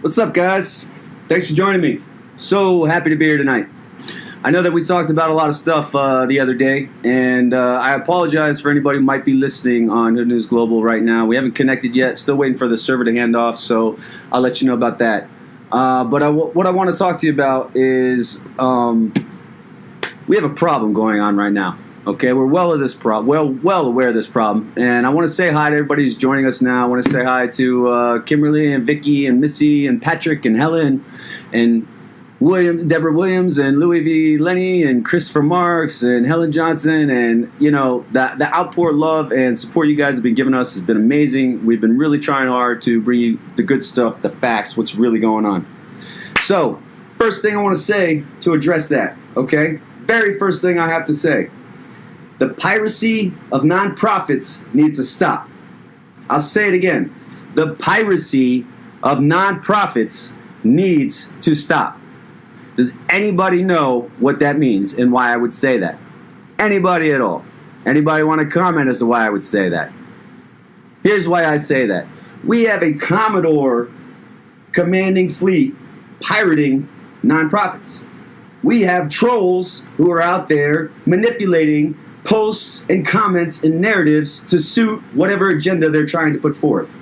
What's up, guys? Thanks for joining me. So happy to be here tonight. I know that we talked about a lot of stuff the other day, and I apologize for anybody who might be listening on Hood News Global right now. We haven't connected yet. Still waiting for the server to hand off, so I'll let you know about that. But what I want to talk to you about is we have a problem going on right now. Okay, we're well aware of this problem, and I want to say hi to everybody who's joining us now. I want to say hi to Kimberly and Vicky and Missy and Patrick and Helen and Deborah Williams and Louis V. Lenny and Christopher Marks and Helen Johnson, and the outpour love and support you guys have been giving us has been amazing. We've been really trying hard to bring you the good stuff, the facts, what's really going on. So, first thing I want to say to address that, okay? Very first thing I have to say. The piracy of non-profits needs to stop. I'll say it again. The piracy of non-profits needs to stop. Does anybody know what that means and why I would say that? Anybody at all? Anybody want to comment as to why I would say that? Here's why I say that. We have a Commodore commanding fleet pirating non-profits. We have trolls who are out there manipulating posts and comments and narratives to suit whatever agenda they're trying to put forth.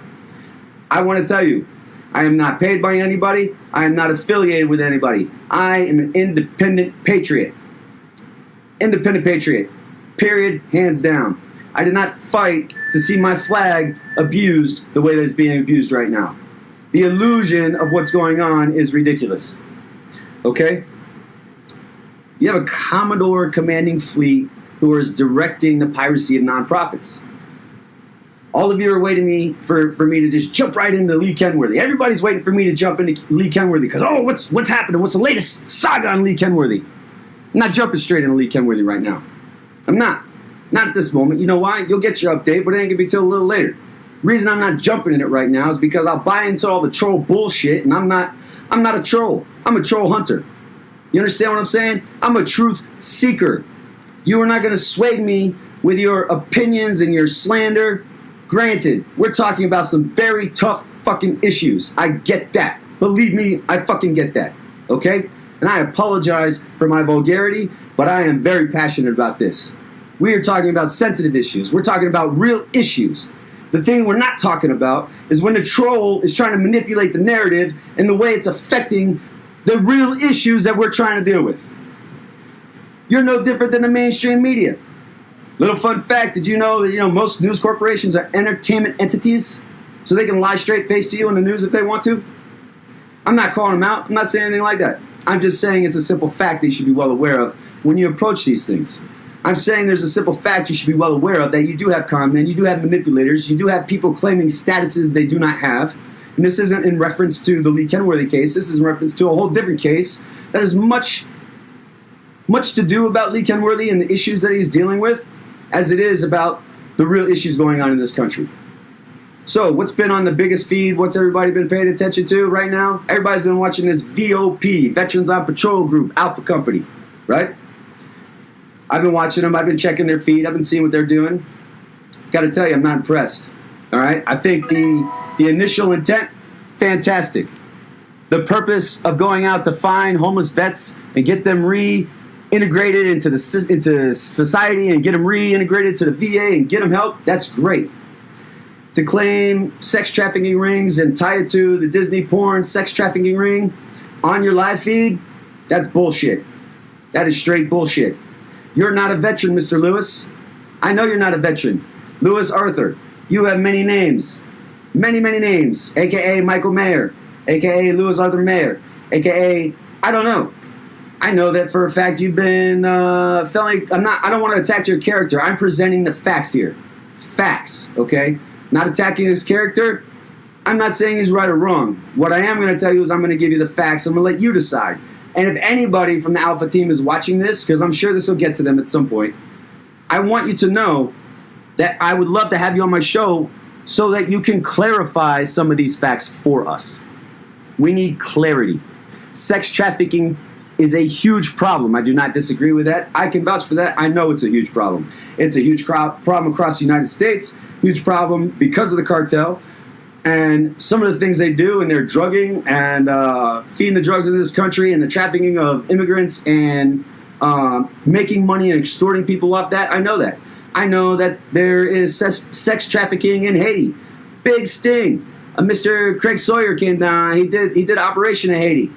I want to tell you, I am not paid by anybody. I am not affiliated with anybody. I am an independent patriot. Independent patriot. Period. Hands down. I did not fight to see my flag abused the way that it's being abused right now. The illusion of what's going on is ridiculous. Okay? You have a Commodore commanding fleet who is directing the piracy of non-profits. All of you are waiting for me to just jump right into Lee Kenworthy. Everybody's waiting for me to jump into Lee Kenworthy because, what's happening? What's the latest saga on Lee Kenworthy? I'm not jumping straight into Lee Kenworthy right now. I'm not. Not at this moment. You know why? You'll get your update, but it ain't going to be till a little later. Reason I'm not jumping in it right now is because I'll buy into all the troll bullshit, and I'm not a troll. I'm a troll hunter. You understand what I'm saying? I'm a truth seeker. You are not going to sway me with your opinions and your slander. Granted, we're talking about some very tough fucking issues. I get that. Believe me, I fucking get that. Okay? And I apologize for my vulgarity, but I am very passionate about this. We are talking about sensitive issues. We're talking about real issues. The thing we're not talking about is when the troll is trying to manipulate the narrative and the way it's affecting the real issues that we're trying to deal with. You're no different than the mainstream media. Little fun fact, did you know that most news corporations are entertainment entities? So they can lie straight face to you in the news if they want to? I'm not calling them out. I'm not saying anything like that. I'm just saying it's a simple fact that you should be well aware of when you approach these things. I'm saying there's a simple fact you should be well aware of that you do have con men, you do have manipulators, you do have people claiming statuses they do not have. And this isn't in reference to the Lee Kenworthy case. This is in reference to a whole different case that is much to do about Lee Kenworthy and the issues that he's dealing with as it is about the real issues going on in this country. So what's been on the biggest feed? What's everybody been paying attention to right now? Everybody's been watching this VOP, Veterans on Patrol Group, Alpha Company, right? I've been watching them. I've been checking their feed. I've been seeing what they're doing. Got to tell you, I'm not impressed. All right? I think the initial intent, fantastic. The purpose of going out to find homeless vets and get them reintegrated into society and get them reintegrated to the VA and get them help, that's great. To claim sex trafficking rings and tie it to the Disney porn sex trafficking ring on your live feed, that's bullshit. That is straight bullshit. You're not a veteran, Mr. Lewis. I know you're not a veteran. Lewis Arthur, you have many names. Many, many names. A.K.A. Michael Mayer. A.K.A. Lewis Arthur Mayer. A.K.A. I don't know. I know that for a fact you've been felony. I don't want to attack your character. I'm presenting the facts here. Facts, okay? Not attacking his character. I'm not saying he's right or wrong. What I am going to tell you is I'm going to give you the facts. I'm going to let you decide. And if anybody from the Alpha team is watching this, because I'm sure this will get to them at some point, I want you to know that I would love to have you on my show so that you can clarify some of these facts for us. We need clarity. Sex trafficking is a huge problem. I do not disagree with that. I can vouch for that. I know it's a huge problem. It's a huge problem across the United States, huge problem because of the cartel. and some of the things they do, and their drugging and feeding the drugs into this country, and the trafficking of immigrants, and making money and extorting people off that. I know that. I know that there is sex trafficking in Haiti. Big sting. Mr. Craig Sawyer came down. He did an operation in Haiti.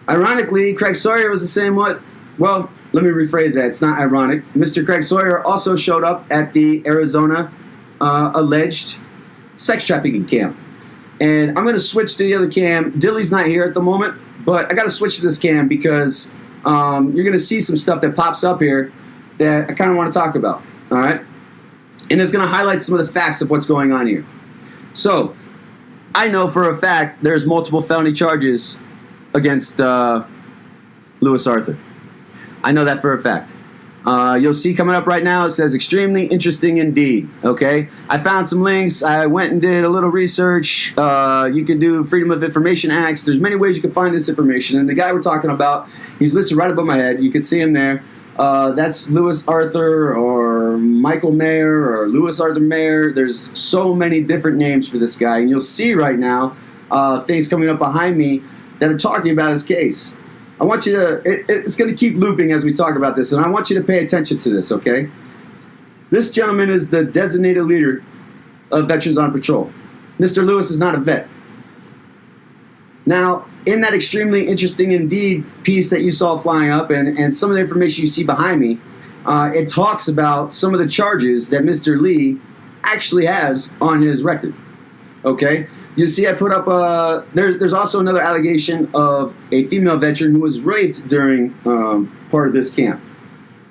Ironically, Craig Sawyer was the same one. Well, let me rephrase that. It's not ironic. Mr. Craig Sawyer also showed up at the Arizona alleged sex trafficking camp. And I'm going to switch to the other cam. Dilly's not here at the moment, but I got to switch to this cam because you're going to see some stuff that pops up here that I kind of want to talk about. All right? And it's going to highlight some of the facts of what's going on here. So, I know for a fact there's multiple felony charges against Louis Arthur. I know that for a fact. You'll see coming up right now, it says extremely interesting indeed. Okay, I found some links. I went and did a little research. You can do Freedom of Information Acts. There's many ways you can find this information. And the guy we're talking about, he's listed right above my head. You can see him there. That's Louis Arthur or Michael Mayer or Louis Arthur Mayer. There's so many different names for this guy. And you'll see right now things coming up behind me that are talking about his case. I want you to, it's going to keep looping as we talk about this, and I want you to pay attention to this, okay? This gentleman is the designated leader of Veterans on Patrol. Mr. Lewis is not a vet. Now, in that extremely interesting indeed piece that you saw flying up and some of the information you see behind me, it talks about some of the charges that Mr. Lee actually has on his record, okay? You see I put up, there's also another allegation of a female veteran who was raped during part of this camp.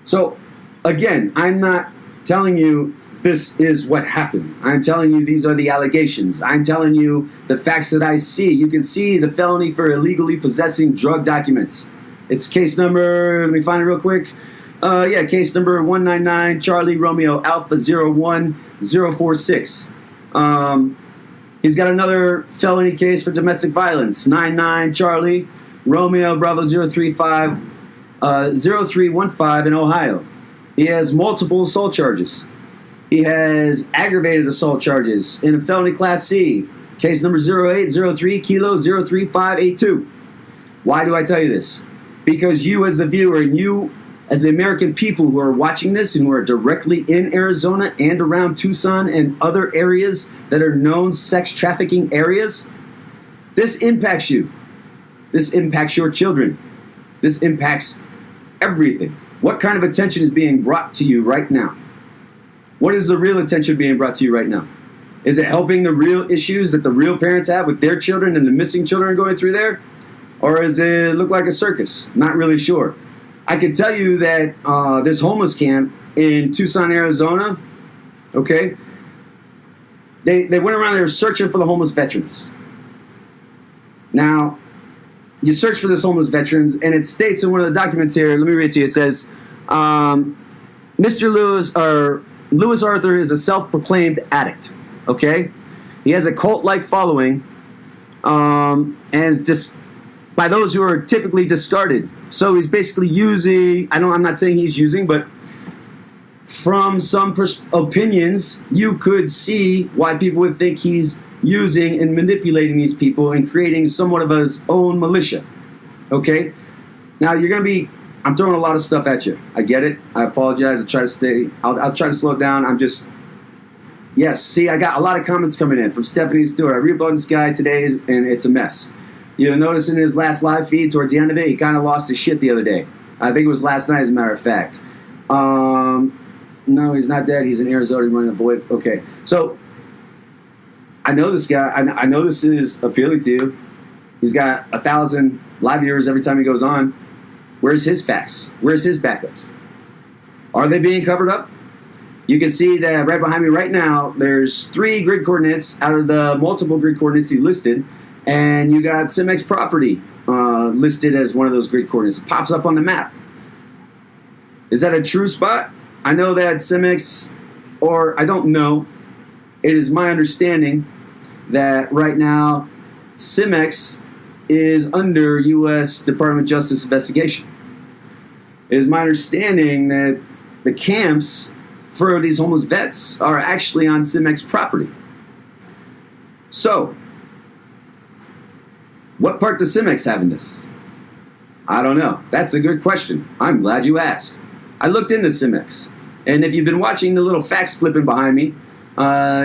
So, again, I'm not telling you this is what happened. I'm telling you these are the allegations. I'm telling you the facts that I see. You can see the felony for illegally possessing drug documents. It's case number, let me find it real quick. Case number 199 Charlie Romeo Alpha 01046. He's got another felony case for domestic violence, 99 Charlie Romeo Bravo 0315 in Ohio. He has multiple assault charges. He has aggravated assault charges in a felony class C, case number 0803 Kilo 03582. Why do I tell you this? Because you as the viewer and you as the American people who are watching this and who are directly in Arizona and around Tucson and other areas that are known sex trafficking areas, this impacts you. This impacts your children. This impacts everything. What kind of attention is being brought to you right now? What is the real attention being brought to you right now? Is it helping the real issues that the real parents have with their children and the missing children going through there? Or does it look like a circus? Not really sure. I can tell you that this homeless camp in Tucson, Arizona, okay, they went around there searching for the homeless veterans. Now, you search for this homeless veterans, and it states in one of the documents here, let me read it to you, it says, Mr. Louis Arthur is a self-proclaimed addict, okay? He has a cult-like following, and is by those who are typically discarded. So he's basically using, I'm not saying he's using, but from some opinions, you could see why people would think he's using and manipulating these people and creating somewhat of his own militia. Okay? Now you're going to be, I'm throwing a lot of stuff at you. I get it. I apologize. I'll try to slow it down. Yes, see, I got a lot of comments coming in from Stephanie Stewart. I reuploaded this guy today and it's a mess. You'll notice in his last live feed towards the end of it, he kind of lost his shit the other day. I think it was last night, as a matter of fact. No, he's not dead. He's in Arizona running a void. Okay, so I know this guy. I know this is appealing to you. He's got 1,000 live viewers every time he goes on. Where's his facts? Where's his backups? Are they being covered up? You can see that right behind me right now, there's 3 grid coordinates out of the multiple grid coordinates he listed. And you got Cimex property listed as one of those grid coordinates. It pops up on the map. Is that a true spot? I know that Cimex, or I don't know. It is my understanding that right now Cimex is under U.S. Department of Justice investigation. It is my understanding that the camps for these homeless vets are actually on Cimex property. So, what part does Cimex have in this? I don't know. That's a good question. I'm glad you asked. I looked into Cimex, and if you've been watching the little facts flipping behind me,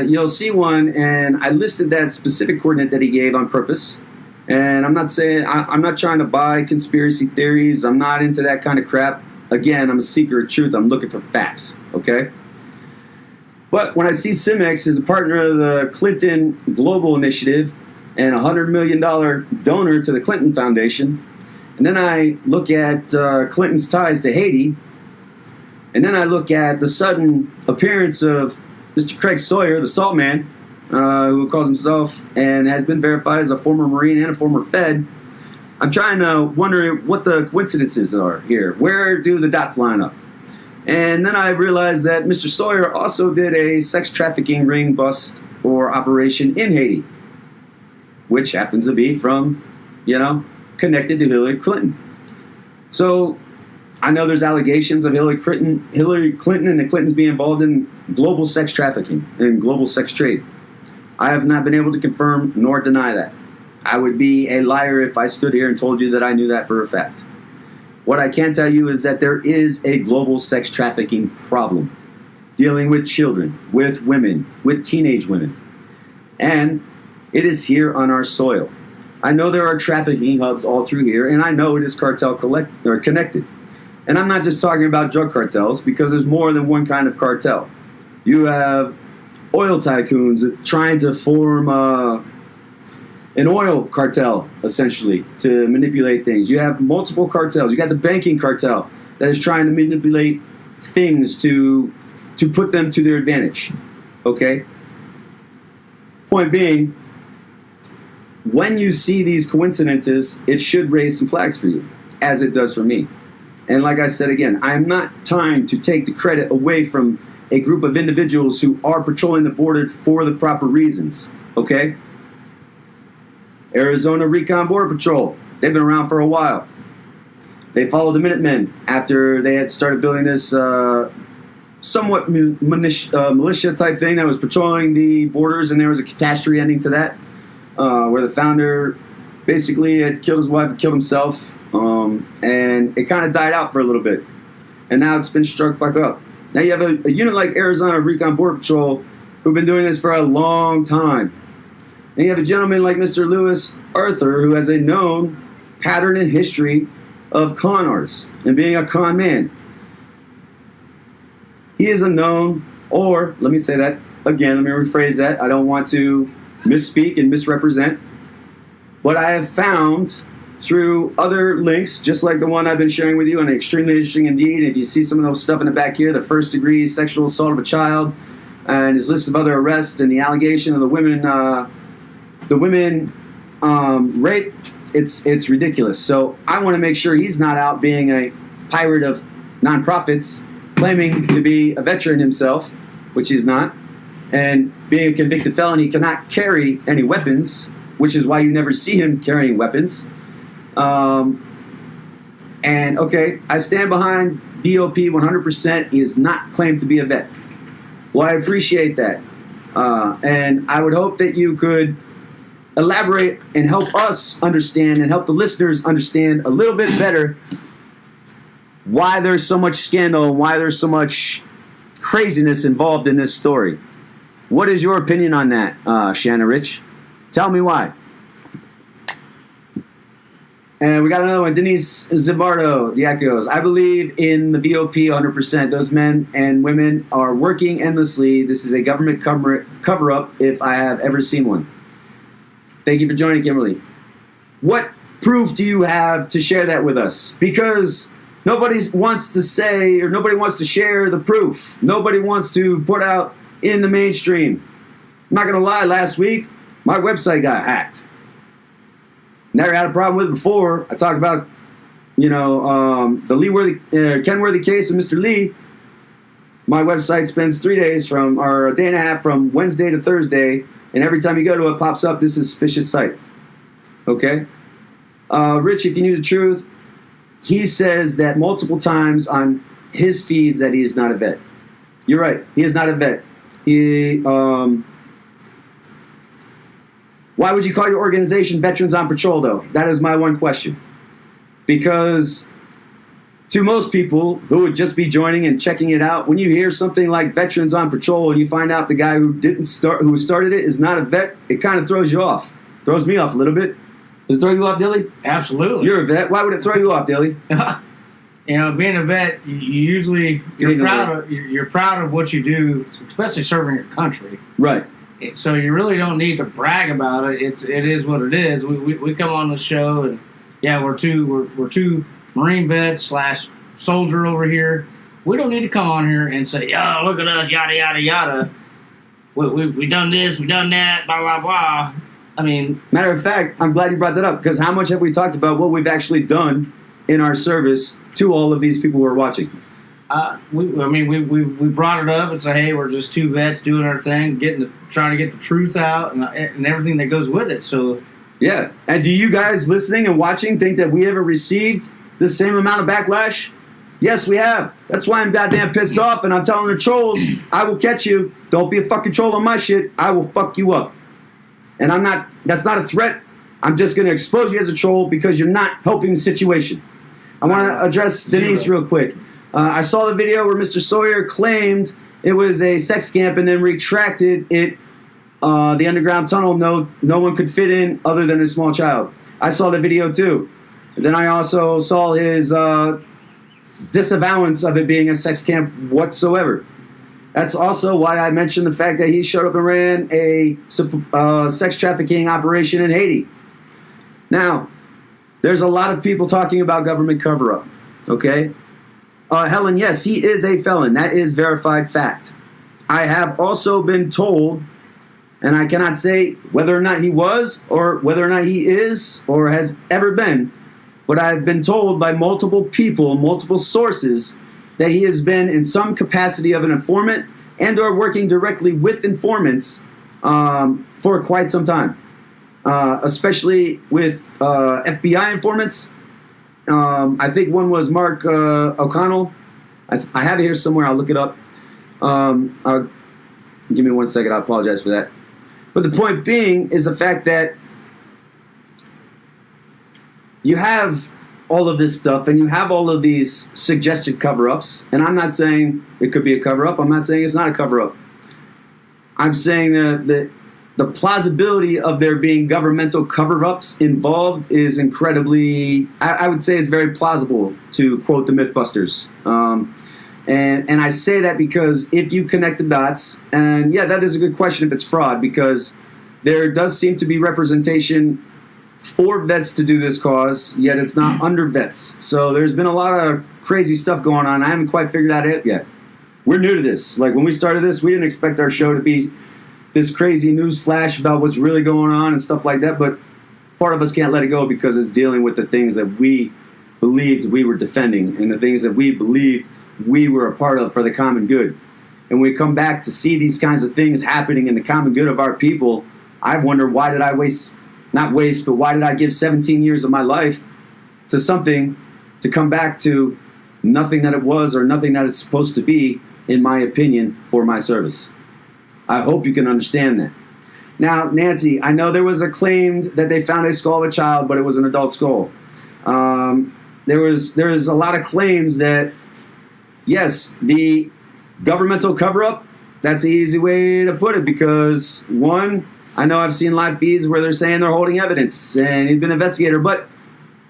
you'll see one, and I listed that specific coordinate that he gave on purpose. And I'm not saying, I'm not trying to buy conspiracy theories. I'm not into that kind of crap. Again, I'm a seeker of truth. I'm looking for facts, okay? But when I see Cimex as a partner of the Clinton Global Initiative and a $100 million donor to the Clinton Foundation, and then I look at Clinton's ties to Haiti, and then I look at the sudden appearance of Mr. Craig Sawyer, the salt man, who calls himself and has been verified as a former Marine and a former Fed, I'm trying to wonder what the coincidences are here. Where do the dots line up? And then I realized that Mr. Sawyer also did a sex trafficking ring bust or operation in Haiti, which happens to be from, connected to Hillary Clinton. So I know there's allegations of Hillary Clinton and the Clintons being involved in global sex trafficking and global sex trade. I have not been able to confirm nor deny that. I would be a liar if I stood here and told you that I knew that for a fact. What I can tell you is that there is a global sex trafficking problem dealing with children, with women, with teenage women. And it is here on our soil. I know there are trafficking hubs all through here, and I know it is cartel connected. And I'm not just talking about drug cartels, because there's more than one kind of cartel. You have oil tycoons trying to form an oil cartel, essentially, to manipulate things. You have multiple cartels. You got the banking cartel that is trying to manipulate things to put them to their advantage. Okay? Point being, when you see these coincidences, it should raise some flags for you, as it does for me. And like I said again, I'm not trying to take the credit away from a group of individuals who are patrolling the border for the proper reasons. Okay? Arizona Recon Border Patrol, they've been around for a while. They followed the Minutemen after they had started building this somewhat militia type thing that was patrolling the borders, and there was a catastrophe ending to that, where the founder basically had killed his wife and killed himself, and it kind of died out for a little bit. And now it's been struck back up. Now you have a unit like Arizona Recon Border Patrol who've been doing this for a long time. And you have a gentleman like Mr. Lewis Arthur, who has a known pattern and history of con artists and being a con man. He is a known, or let me say that again, let me rephrase that. I don't want to misspeak and misrepresent. But I have found through other links, just like the one I've been sharing with you, and extremely interesting indeed. If you see some of those stuff in the back here, the first degree sexual assault of a child, and his list of other arrests, and the allegation of the women rape, it's ridiculous. So I want to make sure he's not out being a pirate of non-profits, claiming to be a veteran himself, which he's not, and being a convicted felon. He cannot carry any weapons, which is why you never see him carrying weapons. And okay, I stand behind DOP 100%. He is not claimed to be a vet. Well, I appreciate that. And I would hope that you could elaborate and help us understand and help the listeners understand a little bit better why there's so much scandal and why there's so much craziness involved in this story. What is your opinion on that, Shanna Rich? Tell me why. And we got another one, Denise Zimbardo, the Echoes. I believe in the VOP 100%. Those men and women are working endlessly. This is a government cover-up if I have ever seen one. Thank you for joining, Kimberly. What proof do you have to share that with us? Because nobody wants to say, or nobody wants to share the proof. Nobody wants to put out in the mainstream. I'm not going to lie, last week, my website got hacked. Never had a problem with it before. I talked about, the Kenworthy Case of Mr. Lee. My website spends 3 days or a day and a half from Wednesday to Thursday, and every time you go to it, pops up, this is a suspicious site. Okay? Rich, if you knew the truth, he says that multiple times on his feeds that he is not a vet. You're right. He is not a vet. Why would you call your organization Veterans on Patrol, though? That is my one question. Because to most people who would just be joining and checking it out, when you hear something like Veterans on Patrol and you find out the guy who started it is not a vet, it kind of throws you off. Throws me off a little bit. Does it throw you off, Dilly? Absolutely. You're a vet. Why would it throw you off, Dilly? Being a vet, you're proud of what you do, especially serving your country. Right. So you really don't need to brag about it. It is what it is. We come on the show and we're two Marine vets / soldier over here. We don't need to come on here and say, "Oh, look at us, yada yada yada. We done this, we done that, blah blah blah." I mean, matter of fact, I'm glad you brought that up because how much have we talked about what we've actually done in our service to all of these people who are watching? We brought it up and said, hey, we're just two vets doing our thing, trying to get the truth out and everything that goes with it. So, yeah. And do you guys listening and watching think that we ever received the same amount of backlash? Yes, we have. That's why I'm goddamn pissed off, and I'm telling the trolls, I will catch you. Don't be a fucking troll on my shit. I will fuck you up. And that's not a threat. I'm just going to expose you as a troll because you're not helping the situation. I want to address Denise real quick. I saw the video where Mr. Sawyer claimed it was a sex camp and then retracted it. The underground tunnel, no one could fit in other than a small child. I saw the video too. Then I also saw his disavowance of it being a sex camp whatsoever. That's also why I mentioned the fact that he showed up and ran a sex trafficking operation in Haiti. Now, there's a lot of people talking about government cover-up, okay? Helen, yes, he is a felon. That is verified fact. I have also been told, and I cannot say whether or not he was or whether or not he is or has ever been, but I've been told by multiple people, multiple sources, that he has been in some capacity of an informant and or working directly with informants for quite some time, especially with FBI informants. I think one was Mark O'Connell. I have it here somewhere. I'll look it up. Give me 1 second. I apologize for that. But the point being is the fact that you have all of this stuff, and you have all of these suggested cover-ups, and I'm not saying it could be a cover-up. I'm not saying it's not a cover-up. I'm saying that the plausibility of there being governmental cover-ups involved is incredibly, I would say it's very plausible, to quote the Mythbusters. And I say that because if you connect the dots, and yeah, that is a good question if it's fraud, because there does seem to be representation for vets to do this cause, yet it's not under vets. So there's been a lot of crazy stuff going on. I haven't quite figured out it yet. We're new to this. Like when we started this, we didn't expect our show to be this crazy news flash about what's really going on and stuff like that. But part of us can't let it go because it's dealing with the things that we believed we were defending and the things that we believed we were a part of for the common good. And when we come back to see these kinds of things happening in the common good of our people, I wonder why did I why did I give 17 years of my life to something to come back to nothing that it was or nothing that it's supposed to be, in my opinion, for my service. I hope you can understand that. Now, Nancy, I know there was a claim that they found a skull of a child, but it was an adult skull. There was a lot of claims that, yes, the governmental cover-up, that's the easy way to put it because, one, I know I've seen live feeds where they're saying they're holding evidence and he's been an investigator, but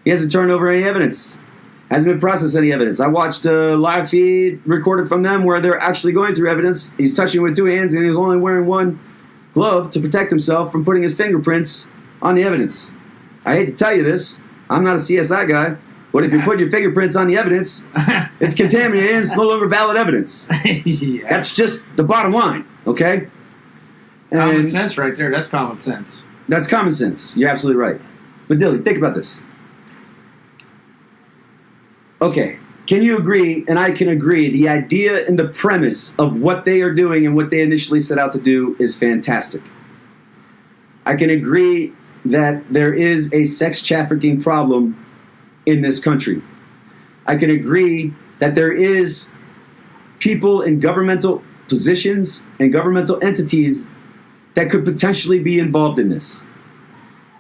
he hasn't turned over any evidence. Hasn't been processed any evidence. I watched a live feed recorded from them where they're actually going through evidence. He's touching with 2 hands and he's only wearing 1 glove to protect himself from putting his fingerprints on the evidence. I hate to tell you this. I'm not a CSI guy, but if you put your fingerprints on the evidence, it's contaminated and it's no longer valid evidence. Yeah. That's just the bottom line, okay? Common sense right there. That's common sense. That's common sense. You're absolutely right. But Dilly, think about this. Okay, can you agree, and I can agree, the idea and the premise of what they are doing and what they initially set out to do is fantastic. I can agree that there is a sex trafficking problem in this country. I can agree that there is people in governmental positions and governmental entities that could potentially be involved in this.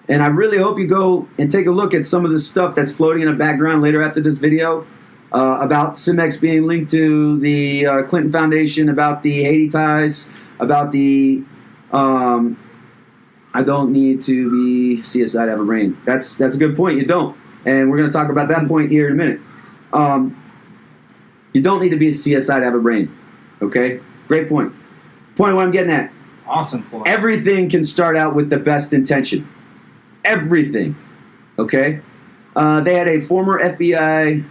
And I really hope you go and take a look at some of the stuff that's floating in the background later after this video about Cimex being linked to the Clinton Foundation, about the Haiti ties, about the I don't need to be CSI to have a brain. That's a good point. You don't. And we're going to talk about that point here in a minute. You don't need to be a CSI to have a brain. Okay? Great point. Point what I'm getting at. Awesome point. Everything can start out with the best intention. Everything. Okay? They had a former FBI,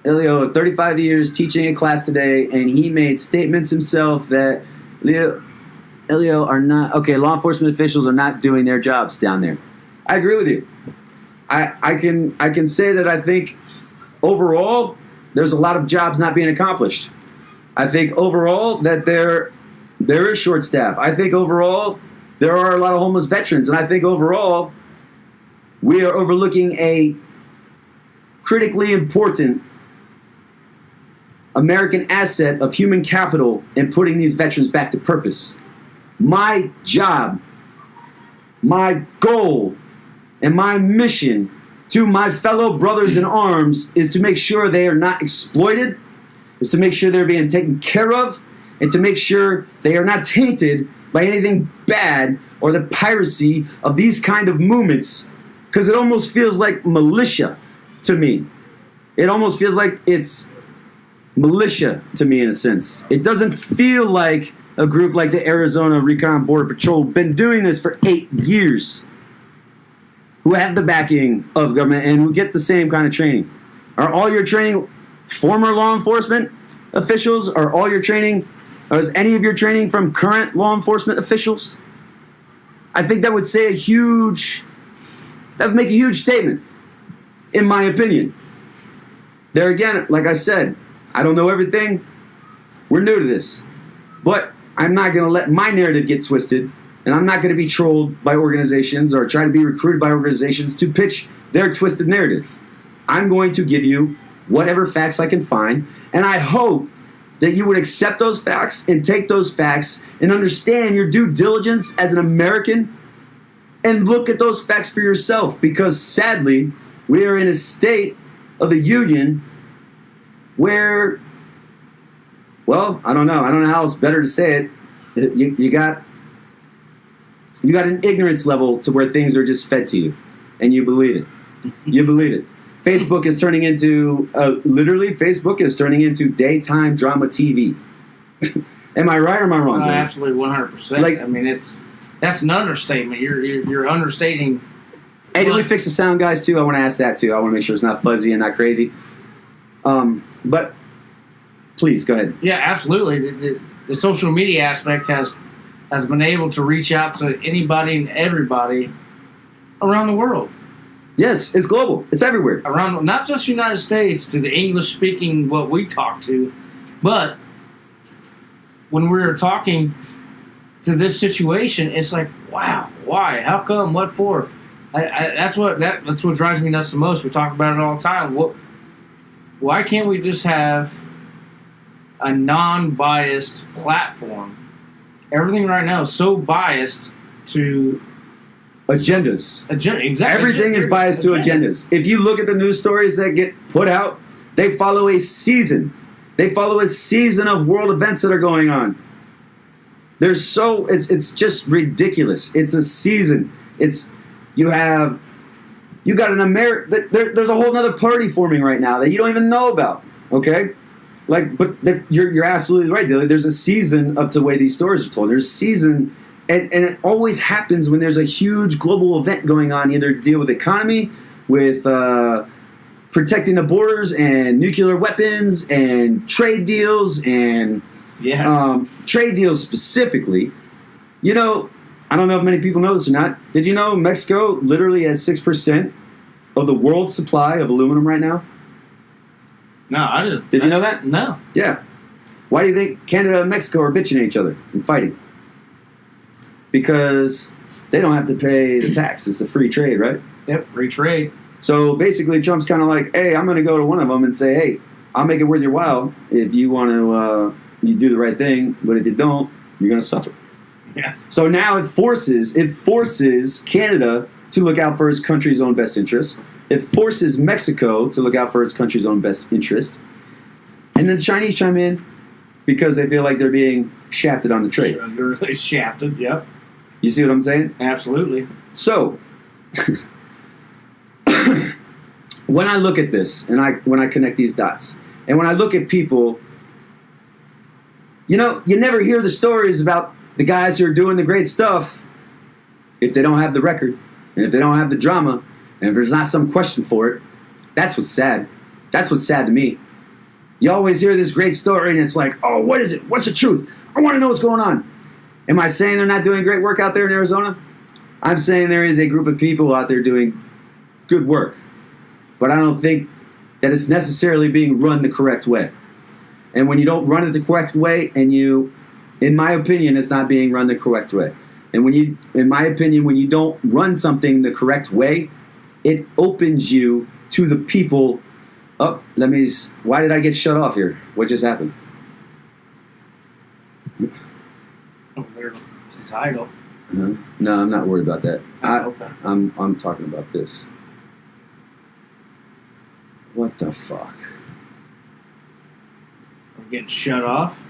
Elio, 35 years, teaching a class today, and he made statements himself that Elio are not, okay, law enforcement officials are not doing their jobs down there. I agree with you. I can say that I think overall there's a lot of jobs not being accomplished. I think overall that there is short staff. I think overall there are a lot of homeless veterans, and I think overall we are overlooking a critically important American asset of human capital in putting these veterans back to purpose. My job, my goal, and my mission to my fellow brothers in arms is to make sure they are not exploited, is to make sure they're being taken care of, and to make sure they are not tainted by anything bad or the piracy of these kind of movements, because it almost feels like militia to me. It almost feels like it's militia to me in a sense. It doesn't feel like a group like the Arizona Recon Border Patrol, been doing this for 8 years, who have the backing of government and who get the same kind of training. Are all your training former law enforcement officials? Are all your training, or is any of your training from current law enforcement officials? I think that would say that would make a huge statement, in my opinion. There again, like I said, I don't know everything. We're new to this. But I'm not going to let my narrative get twisted, and I'm not going to be trolled by organizations or try to be recruited by organizations to pitch their twisted narrative. I'm going to give you whatever facts I can find, and I hope that you would accept those facts and take those facts and understand your due diligence as an American and look at those facts for yourself, because sadly, we are in a state of the union where, well, I don't know how else better to say it. You got an ignorance level to where things are just fed to you, and you believe it. You believe it. Facebook is turning into Facebook is turning into daytime drama TV. Am I right or am I wrong? Absolutely, 100%. Like, I mean, that's an understatement. You're understating. Hey, did we fix the sound, guys? Too? I want to ask that too. I want to make sure it's not fuzzy and not crazy. But please go ahead. Yeah, absolutely. The social media aspect has been able to reach out to anybody and everybody around the world. Yes, it's global. It's everywhere. Around, not just United States, to the English-speaking, what we talk to, but when we're talking to this situation, it's like, wow, why? How come? What for? That's what drives me nuts the most. We talk about it all the time. Why can't we just have a non-biased platform? Everything right now is so biased to agendas. Exactly. Everything is biased to agendas. If you look at the news stories that get put out, they follow a season. They follow a season of world events that are going on. It's just ridiculous. It's a season. You got there's a whole other party forming right now that you don't even know about. Okay, you're absolutely right, Dilly. There's a season of the way these stories are told. There's a season, and it always happens when there's a huge global event going on, either to deal with economy, with protecting the borders and nuclear weapons and trade deals and trade deals specifically. You know, I don't know if many people know this or not. Did you know Mexico literally has 6% of the world's supply of aluminum right now? No, I didn't. Did you know that? No. Yeah. Why do you think Canada and Mexico are bitching at each other and fighting? Because they don't have to pay the tax. It's a free trade, right? Yep, free trade. So basically, Trump's kind of like, hey, I'm going to go to one of them and say, hey, I'll make it worth your while if you want to you do the right thing, but if you don't, you're going to suffer. Yeah. So now it forces Canada to look out for its country's own best interest. It forces Mexico to look out for its country's own best interest. And then the Chinese chime in because they feel like they're being shafted on the trade. Sure, they're really shafted, yep. You see what I'm saying? Absolutely. So, when I look at this and when I connect these dots, and when I look at people, you never hear the stories about the guys who are doing the great stuff if they don't have the record, and if they don't have the drama, and if there's not some question for it. That's what's sad. That's what's sad to me. You always hear this great story, and it's like, oh, what is it? What's the truth? I want to know what's going on. Am I saying they're not doing great work out there in Arizona? I'm saying there is a group of people out there doing good work. But I don't think that it's necessarily being run the correct way. And when you don't run it the correct way, in my opinion, it's not being run the correct way. And in my opinion, when you don't run something the correct way, it opens you to the people. Oh, why did I get shut off here? What just happened? Over there, it's idle. No, I'm not worried about that. Okay. I'm talking about this. What the fuck? We're getting shut off.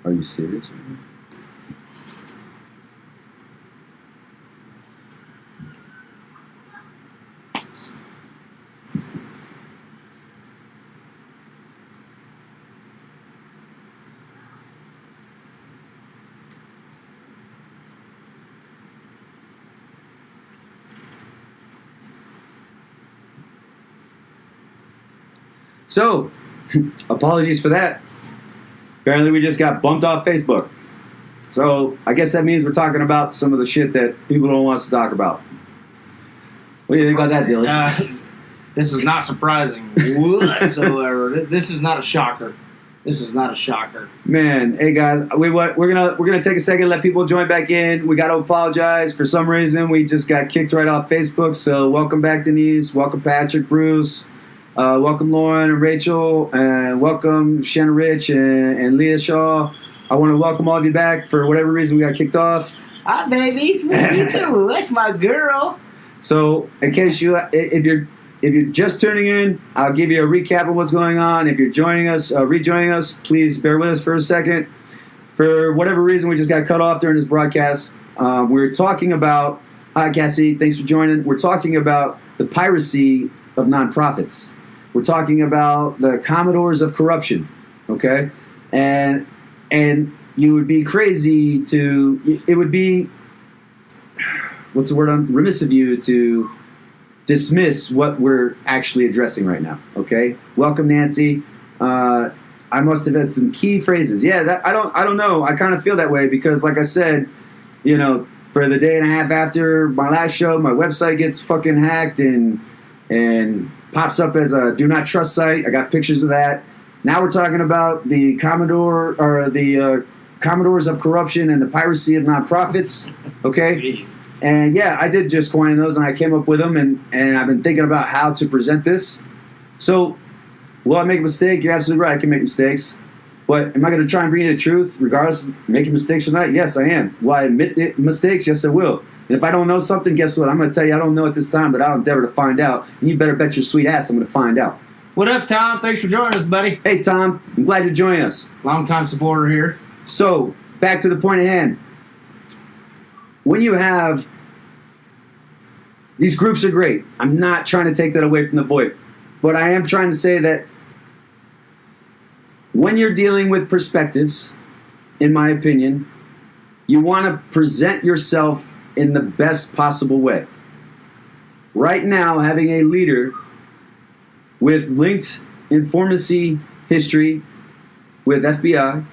Are you serious? So, apologies for that. Apparently we just got bumped off Facebook. So, I guess that means we're talking about some of the shit that people don't want us to talk about. What do you think about that, Dylan? This is not surprising whatsoever. This is not a shocker. This is not a shocker. Man, hey guys, we're gonna take a second and let people join back in. We gotta apologize. For some reason we just got kicked right off Facebook. So welcome back, Denise. Welcome Patrick, Bruce. Welcome Lauren and Rachel, and welcome Shannon Rich and Leah Shaw. I want to welcome all of you back. For whatever reason we got kicked off. Hi babies, that's my girl. So in case if you're just tuning in, I'll give you a recap of what's going on. If you're rejoining us, please bear with us for a second. For whatever reason, we just got cut off during this broadcast. We're talking about, hi Cassie, thanks for joining. We're talking about the piracy of non-profits. We're talking about the Commodores of corruption, okay? And you would be crazy it would be, what's the word, remiss of you to dismiss what we're actually addressing right now, okay? Welcome, Nancy. I must have had some key phrases. Yeah, I don't know. I kind of feel that way because, like I said, for the day and a half after my last show, my website gets fucking hacked and pops up as a do not trust site. I got pictures of that. Now we're talking about the Commodore or the Commodores of corruption and the piracy of non-profits, okay? Jeez. And yeah, I did just coin those, and I came up with them, and I've been thinking about how to present this. So, will I make a mistake? You're absolutely right. I can make mistakes. But am I going to try and bring you the truth, regardless of making mistakes or not? Yes, I am. Will I admit mistakes? Yes, I will. And if I don't know something, guess what? I'm going to tell you I don't know at this time, but I'll endeavor to find out. And you better bet your sweet ass I'm going to find out. What up, Tom? Thanks for joining us, buddy. Hey, Tom. I'm glad you're joining us. Long-time supporter here. So, back to the point at hand. When you have... These groups are great. I'm not trying to take that away from the VoIP. But I am trying to say that when you're dealing with perspectives, in my opinion, you want to present yourself in the best possible way. Right now, having a leader with linked informacy history with FBI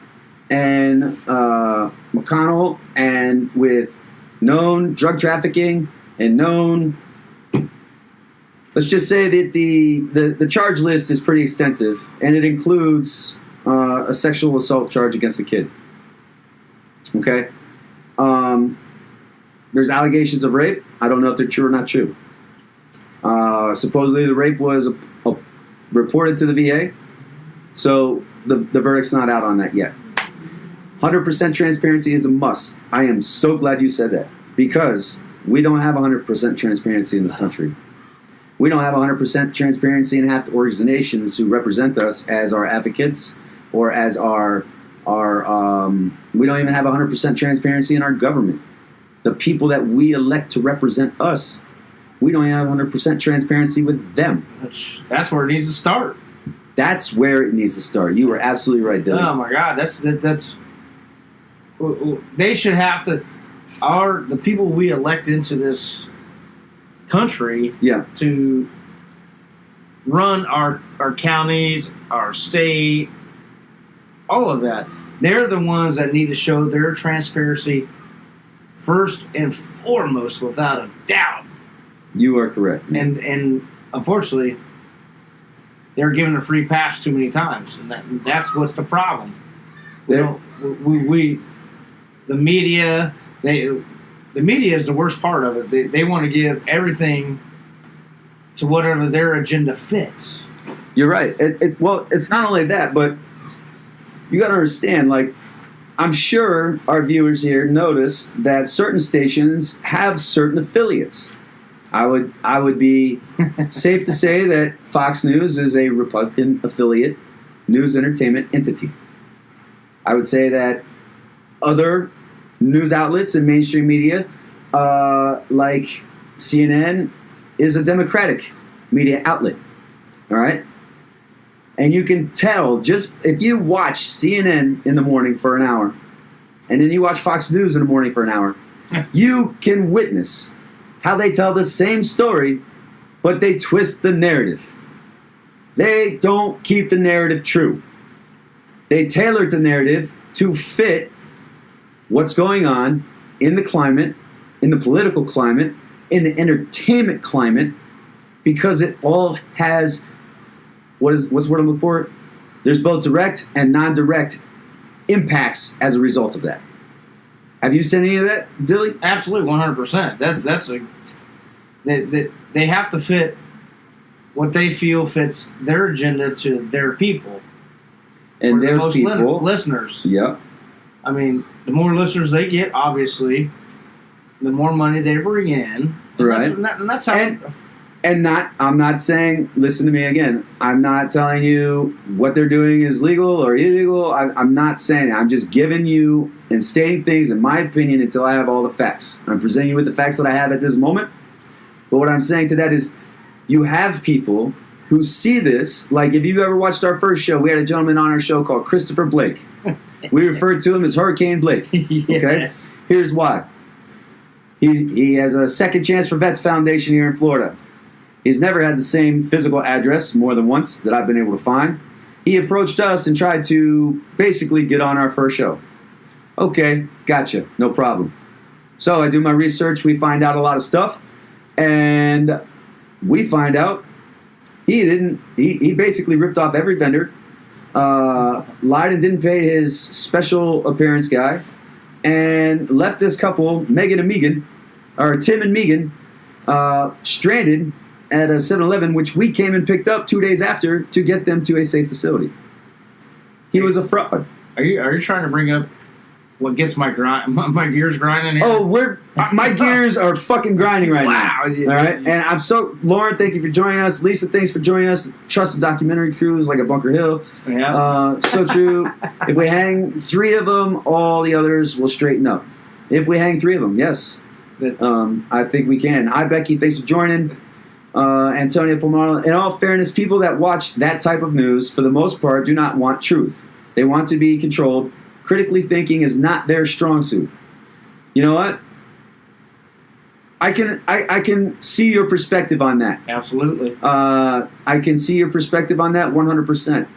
and McConnell, and with known drug trafficking and known, let's just say that the charge list is pretty extensive, and it includes a sexual assault charge against a kid. Okay? there's allegations of rape. I don't know if they're true or not true. Supposedly the rape was reported to the VA, so the verdict's not out on that yet. 100% transparency is a must. I am so glad you said that, because we don't have 100% transparency in this country. We don't have 100% transparency in half the organizations who represent us as our advocates, or as our we don't even have 100% transparency in our government. The people that we elect to represent us, we don't have 100% transparency with them. That's where it needs to start. That's where it needs to start. You are absolutely right, Dylan. Oh my God, that's they should have to. The people we elect into this country, to run our counties, our state, all of that. They're the ones that need to show their transparency first and foremost, without a doubt. You are correct. And unfortunately, they're given a free pass too many times, and that's what's the problem. The media, the media is the worst part of it. They want to give everything to whatever their agenda fits. You're right. Well, it's not only that, but you got to understand, like, I'm sure our viewers here notice that certain stations have certain affiliates. I would be safe to say that Fox News is a Republican affiliate news entertainment entity. I would say that other news outlets and mainstream media, like CNN, is a Democratic media outlet. All right? And you can tell, just if you watch CNN in the morning for an hour, and then you watch Fox News in the morning for an hour, you can witness how they tell the same story, but they twist the narrative. They don't keep the narrative true. They tailor the narrative to fit what's going on in the climate, in the political climate, in the entertainment climate, because it all has, what's the word I'm looking for? There's both direct and non-direct impacts as a result of that. Have you seen any of that, Dilly? Absolutely, 100%. They have to fit what they feel fits their agenda to their people. And their most people. Listeners. Yep. I mean, the more listeners they get, obviously, the more money they bring in. Right. That's how. I'm not saying, listen to me again, I'm not telling you what they're doing is legal or illegal. I'm not saying that. I'm just giving you and stating things in my opinion until I have all the facts. I'm presenting you with the facts that I have at this moment. But what I'm saying to that is, you have people who see this. Like, if you ever watched our first show, we had a gentleman on our show called Christopher Blake. We referred to him as Hurricane Blake. Yes. Okay? Here's why. He has a Second Chance for Vets Foundation here in Florida. He's never had the same physical address more than once that I've been able to find. He approached us and tried to basically get on our first show. Okay, gotcha, no problem. So I do my research, we find out a lot of stuff, and we find out he basically ripped off every vendor, lied and didn't pay his special appearance guy, and left this couple, Tim and Megan, stranded at a 7-Eleven, which we came and picked up 2 days after to get them to a safe facility. He was a fraud. Are you trying to bring up what gets my gears grinding here? Oh, my gears are fucking grinding right now. Wow. All right, and I'm so, Lauren, thank you for joining us. Lisa, thanks for joining us. Trusted documentary crews like a Bunker Hill. Yeah. So true. If we hang 3 of them, all the others will straighten up. If we hang 3 of them, yes. I think we can. Hi, Becky. Thanks for joining. Antonio Pomaro. In all fairness, people that watch that type of news, for the most part, do not want truth. They want to be controlled. Critically thinking is not their strong suit. You know what? I can see your perspective on that. Absolutely. I can see your perspective on that 100%.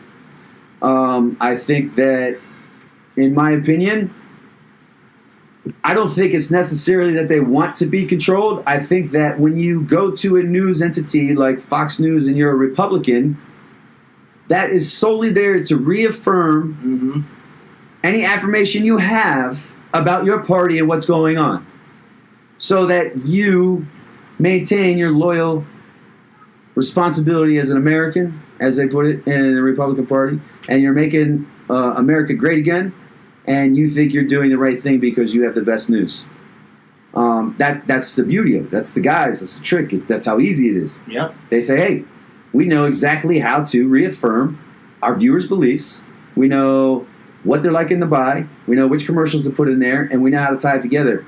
I think that, in my opinion, I don't think it's necessarily that they want to be controlled. I think that when you go to a news entity like Fox News and you're a Republican, that is solely there to reaffirm any affirmation you have about your party and what's going on. so that you maintain your loyal responsibility as an American, as they put it in the Republican Party, and you're making America great again, and you think you're doing the right thing because you have the best news. That's the beauty of it. That's the guys. That's the trick. That's how easy it is. Yep. They say, hey, we know exactly how to reaffirm our viewers' beliefs. We know what they're liking to buy. We know which commercials to put in there, and we know how to tie it together.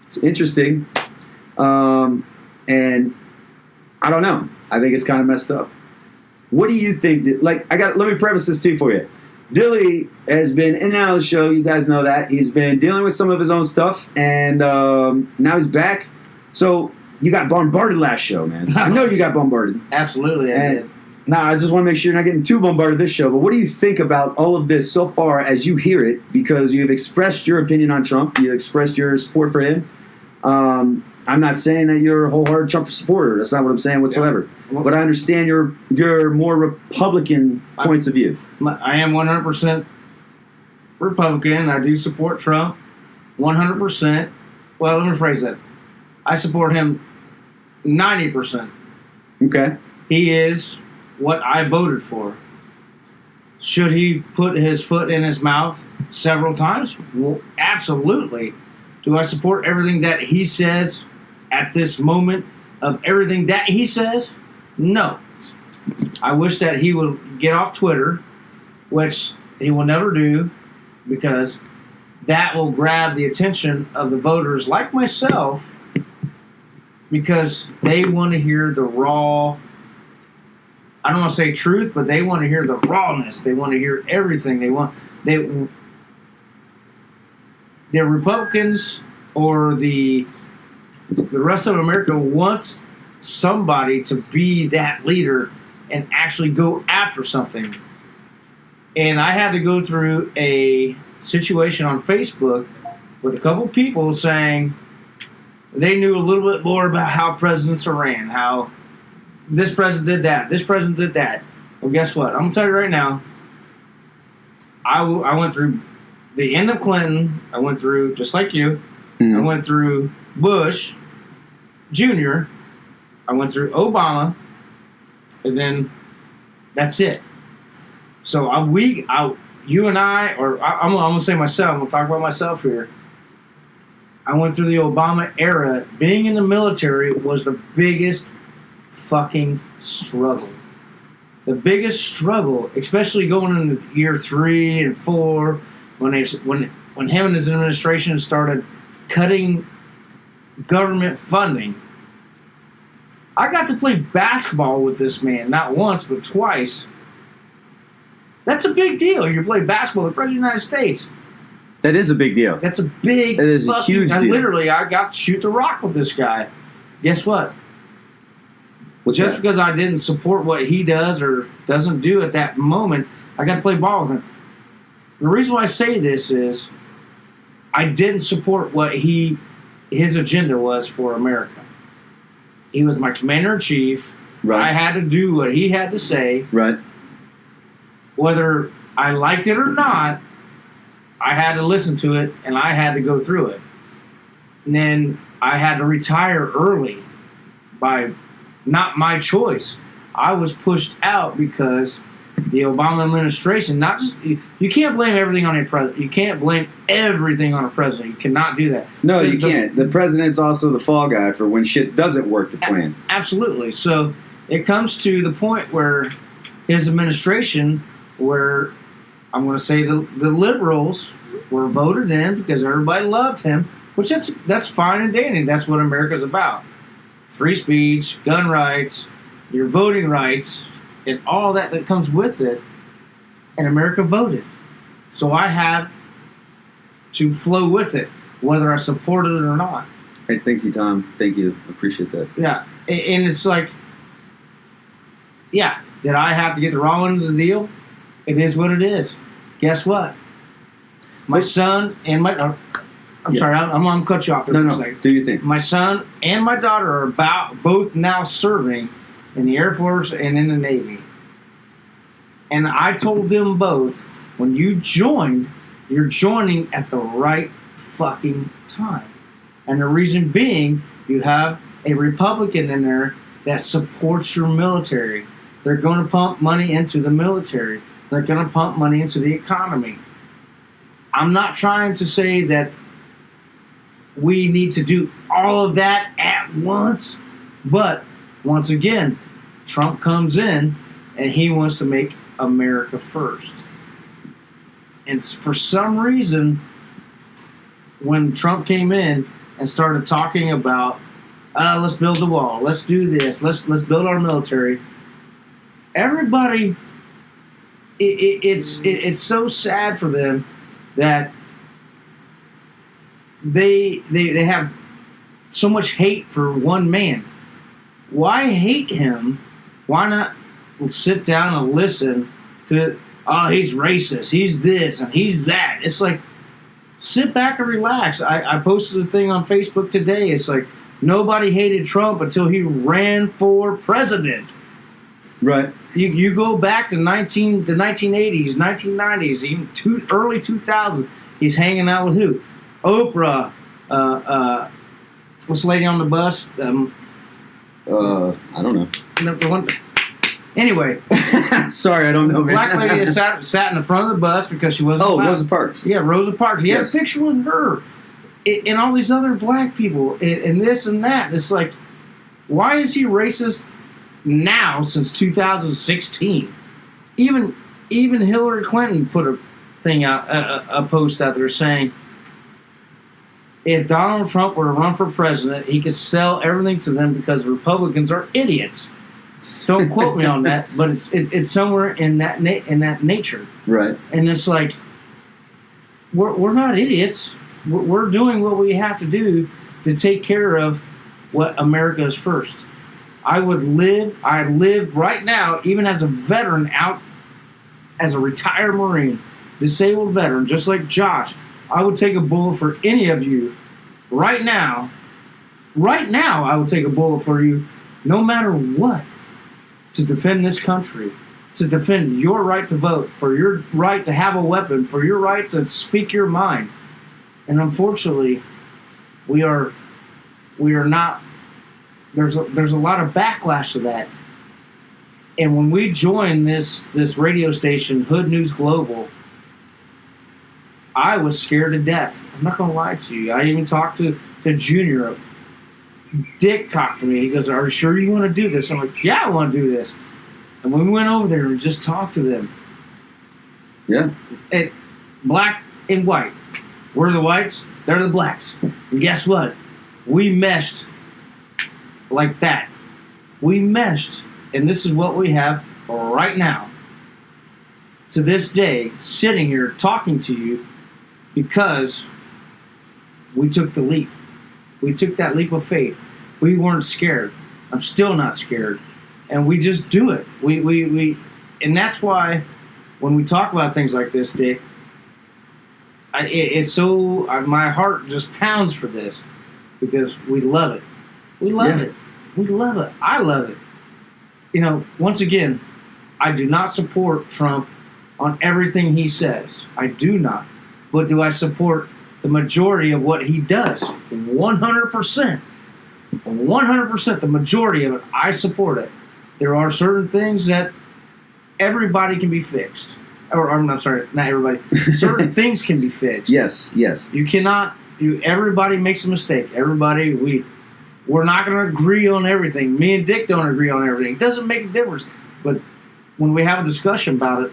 It's interesting. And I don't know. I think it's kind of messed up. What do you think? Let me preface this too for you. Dilly has been in and out of the show. You guys know that. He's been dealing with some of his own stuff, and now he's back. So you got bombarded last show, man. I know you got bombarded. Absolutely, I did. Now, I just want to make sure you're not getting too bombarded this show, but what do you think about all of this so far as you hear it? Because you've expressed your opinion on Trump. You expressed your support for him. I'm not saying that you're a wholehearted Trump supporter. That's not what I'm saying whatsoever. Yeah. But I understand your more Republican points of view. I am 100% Republican. I do support Trump 100%. Well, let me rephrase that. I support him 90%. Okay. He is what I voted for. Should he put his foot in his mouth several times? Well, absolutely. Do I support everything that he says at this moment of everything that he says? No. I wish that he would get off Twitter, which he will never do, because that will grab the attention of the voters like myself, because they want to hear the raw, I don't want to say truth, but they want to hear the rawness. They want to hear everything. The Republicans or the rest of America wants somebody to be that leader and actually go after something. And I had to go through a situation on Facebook with a couple people saying they knew a little bit more about how presidents are ran, how this president did that, this president did that. Well, guess what? I'm going to tell you right now, I went through the end of Clinton. I went through, just like you, I went through Bush Jr., I went through Obama, and then that's it. So you and I, or I'm going to say myself, I'm going to talk about myself here. I went through the Obama era. Being in the military was the biggest fucking struggle. The biggest struggle, especially going into year 3 and 4, when him and his administration started cutting government funding. I got to play basketball with this man, not once, but twice. That's a big deal. You play basketball with the President of the United States. That is a big deal. That's a big That is a huge deal. I got to shoot the rock with this guy. Guess what? Just because I didn't support what he does or doesn't do at that moment, I got to play ball with him. The reason why I say this is I didn't support what his agenda was for America. He was my commander-in-chief. Right. I had to do what he had to say. Right. Whether I liked it or not, I had to listen to it, and I had to go through it. And then I had to retire early by not my choice. I was pushed out because the Obama administration, not just you can't blame everything on a president. You can't blame everything on a president. You cannot do that. No, you can't. The president's also the fall guy for when shit doesn't work to plan. Absolutely. So it comes to the point where his administration, where I'm going to say the liberals were voted in because everybody loved him, which that's fine and dandy. That's what America's about. Free speech, gun rights, your voting rights, and all that comes with it. And America voted. So I had to flow with it, whether I supported it or not. Hey, thank you, Tom. Thank you. I appreciate that. Yeah. And it's like, yeah, did I have to get the raw end of the deal? It is what it is. Guess what? My son and my... I'm sorry, I'm going to cut you off there for a second. Do you think? My son and my daughter are both now serving in the Air Force and in the Navy. And I told them both, when you joined, you're joining at the right fucking time. And the reason being, you have a Republican in there that supports your military. They're going to pump money into the military. They're going to pump money into the economy. I'm not trying to say that we need to do all of that at once, but once again, Trump comes in and he wants to make America first. And for some reason, when Trump came in and started talking about, let's build the wall, let's do this, let's build our military, everybody, it's so sad for them that they have so much hate for one man. Why hate him? Why not sit down and listen to, oh, he's racist, he's this, and he's that? It's like, sit back and relax. I posted a thing on Facebook today. It's like, nobody hated Trump until he ran for president. Right. You go back to the 1980s, 1990s, even early 2000s. He's hanging out with who? Oprah. What's the lady on the bus? I don't know. The one. Anyway. Sorry, I don't know, man. Black lady that sat in the front of the bus because she wasn't allowed. Rosa Parks. Yeah, Rosa Parks. He had a Yes. picture with her. And all these other black people. And this and that. It's like, why is he racist now since 2016? Even Hillary Clinton put a thing out, a post out there saying, if Donald Trump were to run for president, he could sell everything to them because Republicans are idiots. Don't quote me on that, but it's somewhere in that nature. Right. And it's like, we're not idiots. We're doing what we have to do to take care of what America is first. I live right now, even as a veteran out, as a retired Marine, disabled veteran, just like Josh. I would take a bullet for any of you right now. Right now, I would take a bullet for you, no matter what, to defend this country, to defend your right to vote, for your right to have a weapon, for your right to speak your mind. And unfortunately, we are not. There's a lot of backlash to that. And when we joined this radio station, Hood News Global, I was scared to death. I'm not going to lie to you. I even talked to Junior. Dick talked to me. He goes, "Are you sure you want to do this?" I'm like, "Yeah, I want to do this." And when we went over there and just talked to them, Yeah. and black and white, we're the whites, they're the blacks. And guess what? We meshed like that. We meshed, and this is what we have right now. To this day, sitting here talking to you because we took the leap. We took that leap of faith. We weren't scared. I'm still not scared. And we just do it. We and that's why when we talk about things like this, Dick, it's so, my heart just pounds for this because we love it. We love it. We love it. I love it. You know, once again, I do not support Trump on everything he says. I do not. But do I support the majority of what he does? 100%. 100%, the majority of it, I support it. There are certain things that everybody can be fixed. Or I'm sorry, not everybody. Certain things can be fixed. Yes. You cannot. Everybody makes a mistake. We're not going to agree on everything. Me and Dick don't agree on everything. It doesn't make a difference. But when we have a discussion about it,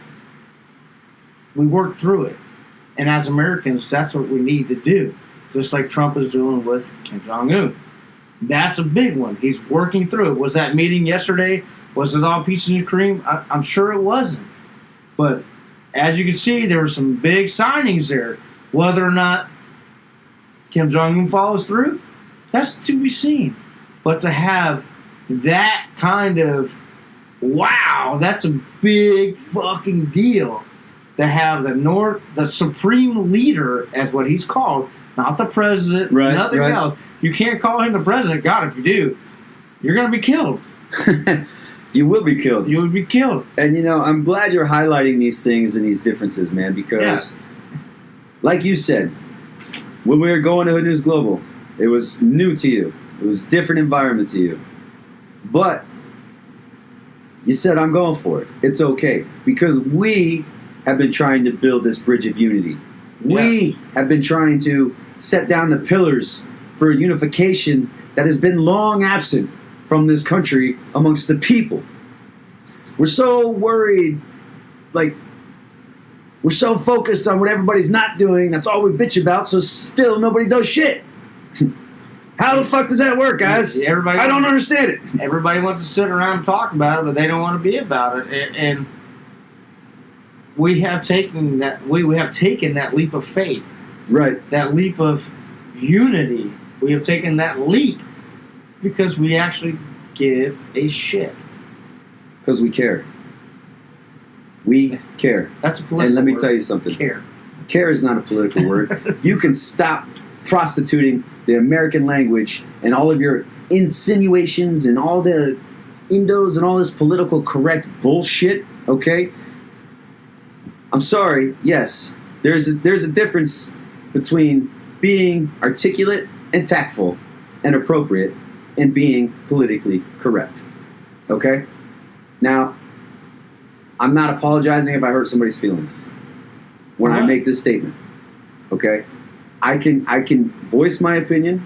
we work through it. And as Americans, that's what we need to do. Just like Trump is doing with Kim Jong-un. That's a big one. He's working through it. Was that meeting yesterday? Was it all peaches and cream? I'm sure it wasn't. But as you can see, there were some big signings there. Whether or not Kim Jong-un follows through, that's to be seen. But to have that kind of, wow, that's a big fucking deal. To have the supreme leader, as what he's called, not the president, nothing else. You can't call him the president. God, if you do, you're going to be killed. You will be killed. You would be killed. And, you know, I'm glad you're highlighting these things and these differences, man, because, like you said, when we were going to Hood News Global, It was new to you. It was a different environment to you. But you said, I'm going for it. It's okay. Because we have been trying to build this bridge of unity. We have been trying to set down the pillars for unification that has been long absent from this country amongst the people. We're so worried, like, we're so focused on what everybody's not doing. That's all we bitch about, so still nobody does shit. How the fuck does that work, guys? I don't understand it. Everybody wants to sit around and talk about it, but they don't want to be about it. And we have taken that leap of faith. Right. That leap of unity. We have taken that leap because we actually give a shit. Because we care. We care. That's a political word. And let me tell you something. Care. Care is not a political word. You can stop prostituting the American language and all of your insinuations and all the indos and all this political correct bullshit, okay? I'm sorry, yes. There's a difference between being articulate and tactful and appropriate and being politically correct. Okay? Now, I'm not apologizing if I hurt somebody's feelings when I make this statement. Okay? I can voice my opinion.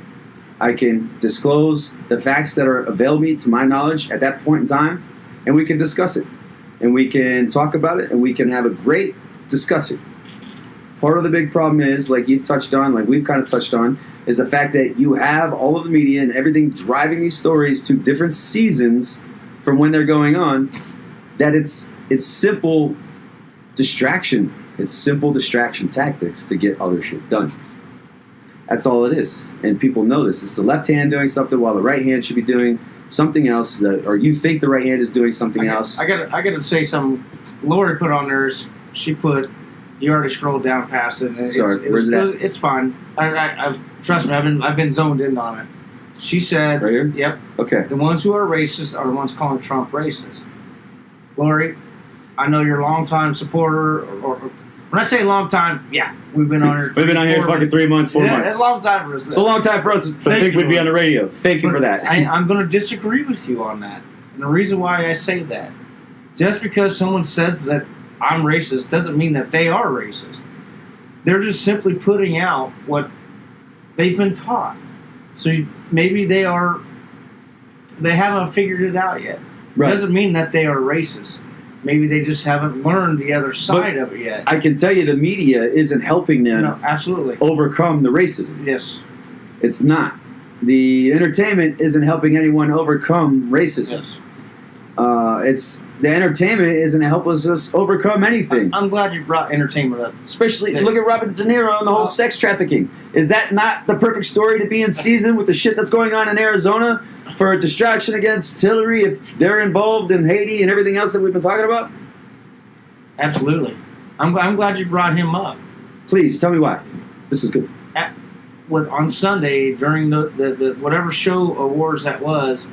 I can disclose the facts that are available to my knowledge at that point in time, and we can discuss it. And we can talk about it, and we can have a great discussion. Part of the big problem is, like you've touched on, like we've kind of touched on, is the fact that you have all of the media and everything driving these stories to different seasons from when they're going on, that it's simple distraction. It's simple distraction tactics to get other shit done. That's all it is. And people know this. It's the left hand doing something while the right hand should be doing something else, or you think the right hand is doing something else. I got to say something. Lori put on hers. She put. You already scrolled down past it. And Sorry, where's it at? It's fine. I trust me. I've been zoned in on it. She said, right here? Yep. Okay. The ones who are racist are the ones calling Trump racist. Lori, I know you're a longtime supporter, or when I say long time, yeah, we've been on here. We've been on here fucking 3 months, 4 months. It's a long time for us. It's a long time for us to think we'd be on the radio. Thank you for that. I'm going to disagree with you on that. And the reason why I say that, just because someone says that I'm racist doesn't mean that they are racist. They're just simply putting out what they've been taught. So maybe they haven't figured it out yet. Right. Doesn't mean that they are racist. Maybe they just haven't learned the other side of it yet. I can tell you the media isn't helping them absolutely overcome the racism. Yes. It's not. The entertainment isn't helping anyone overcome racism. Yes. The entertainment isn't helping us overcome anything. I'm glad you brought entertainment up. Especially, look at Robert De Niro and the whole sex trafficking. Is that not the perfect story to be in season with the shit that's going on in Arizona for a distraction against Hillary if they're involved in Haiti and everything else that we've been talking about? Absolutely. I'm glad you brought him up. Please, tell me why. This is good. On Sunday, during the whatever show awards that was,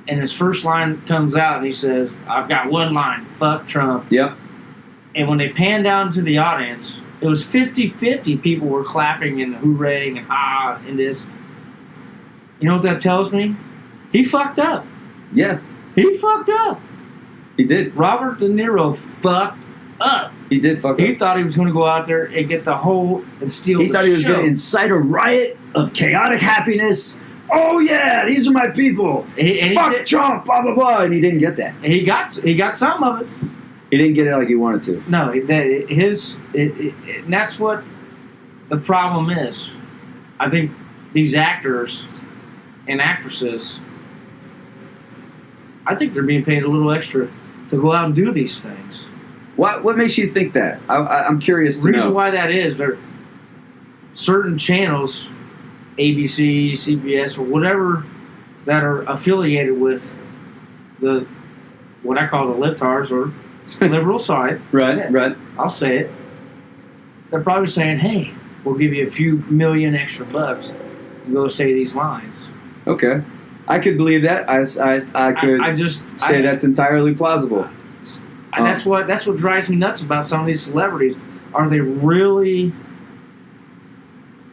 and his first line comes out and he says, I've got one line, fuck Trump. Yep. And when they panned down to the audience, it was 50-50. People were clapping and hooraying and and this. You know what that tells me? He fucked up. Yeah. He fucked up. He did. Robert De Niro fucked up. He did fuck up. He thought he was going to go out there and get the whole and steal the show. He thought he was going to incite a riot of chaotic happiness. Oh yeah, these are my people. Fuck Trump, blah blah blah, and he didn't get that. He got some of it. He didn't get it like he wanted to. No, and that's what the problem is. I think these actors and actresses, I think they're being paid a little extra to go out and do these things. What makes you think that? I'm curious to know. The reason why that is, there certain channels, ABC, CBS, or whatever, that are affiliated with what I call the libtards or liberal side. Right. I'll say it. They're probably saying, hey, we'll give you a few million extra bucks and go say these lines. Okay. I could believe that. I could say that's entirely plausible. That's what drives me nuts about some of these celebrities. Are they really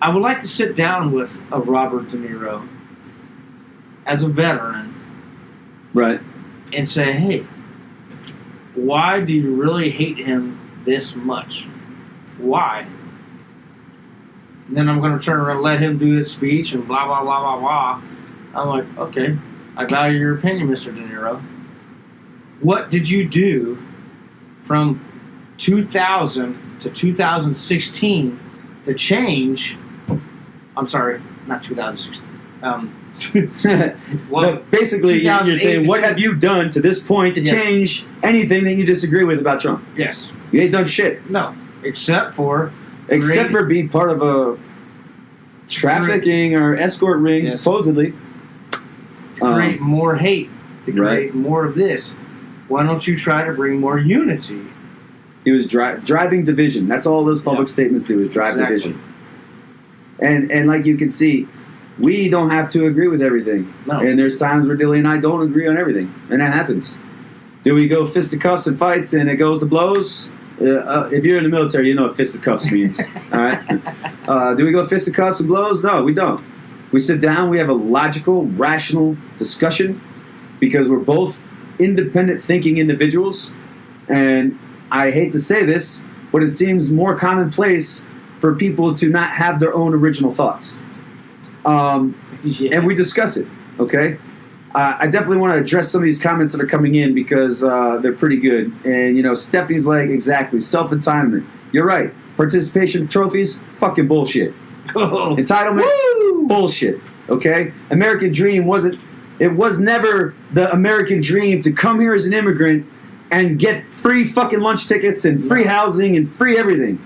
I would like to sit down with a Robert De Niro as a veteran, Right. and say, hey, why do you really hate him this much? Why? And then I'm going to turn around and let him do his speech and blah, blah, blah, blah, blah. I'm like, okay, I value your opinion, Mr. De Niro. What did you do from 2000 to 2016 to change? I'm sorry, not 2016. Well, basically, you're saying, what have you done to this point to change anything that you disagree with about Trump? Yes. You ain't done shit. No, except for being part of a trafficking or escort ring, supposedly. To create more hate, to create more of this. Why don't you try to bring more unity? He was driving division. That's all those public statements do, is drive division. And like you can see, we don't have to agree with everything. No. And there's times where Dilly and I don't agree on everything. And that happens. Do we go fisticuffs and fights and it goes to blows? If you're in the military, you know what fisticuffs means. All right? Do we go fisticuffs and blows? No, we don't. We sit down. We have a logical, rational discussion because we're both independent thinking individuals. And I hate to say this, but it seems more commonplace for people to not have their own original thoughts. And we discuss it, okay? I definitely want to address some of these comments that are coming in because they're pretty good. And, you know, Stephanie's like, exactly, self-entitlement. You're right. Participation trophies, fucking bullshit. Entitlement, bullshit, okay? American dream it was never the American dream to come here as an immigrant and get free fucking lunch tickets and free housing and free everything.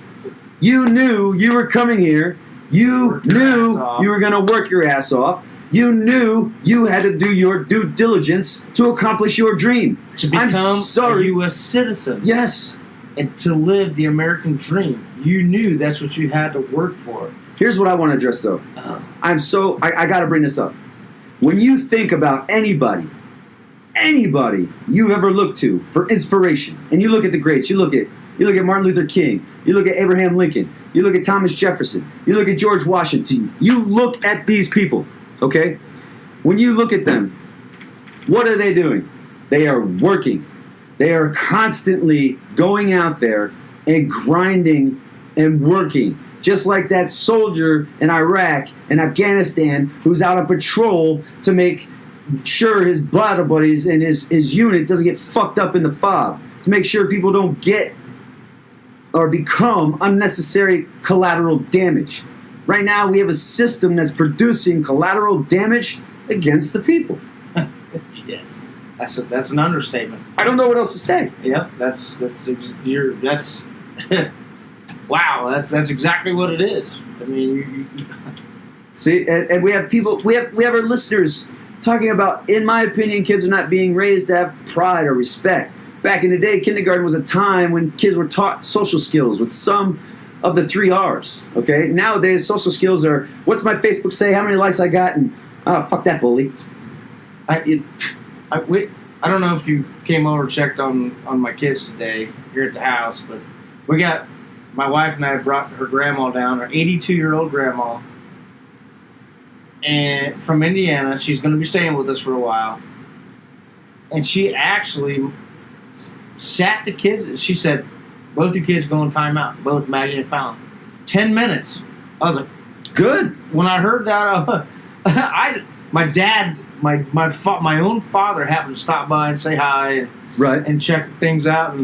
You knew you were coming here. You knew you were going to work your ass off. You knew you had to do your due diligence to accomplish your dream. To become a U.S. citizen. Yes. And to live the American dream. You knew that's what you had to work for. Here's what I want to address, though. I got to bring this up. When you think about anybody you've ever looked to for inspiration, and you look at the greats, you look at Martin Luther King, you look at Abraham Lincoln, you look at Thomas Jefferson, you look at George Washington, you look at these people, okay? When you look at them, what are they doing? They are working. They are constantly going out there and grinding and working. Just like that soldier in Iraq and Afghanistan who's out on patrol to make sure his bladder buddies and his unit doesn't get fucked up in the fob. To make sure people don't get or become unnecessary collateral damage. Right now, we have a system that's producing collateral damage against the people. Yes, that's an understatement. I don't know what else to say. Yep, that's wow. That's exactly what it is. I mean, see, and we have people. We have our listeners talking about. In my opinion, kids are not being raised to have pride or respect. Back in the day, kindergarten was a time when kids were taught social skills with some of the 3 R's, okay? Nowadays, social skills are, what's my Facebook say, how many likes I got, and, fuck that bully. I don't know if you came over and checked on my kids today here at the house, but my wife and I brought her grandma down, her 82-year-old grandma, and from Indiana. She's going to be staying with us for a while. And she actually sat the kids. She said, both you kids go in timeout, both Maggie and Fallon. 10 minutes. I was like, good. When I heard that, my dad, my own father happened to stop by and say hi and check things out.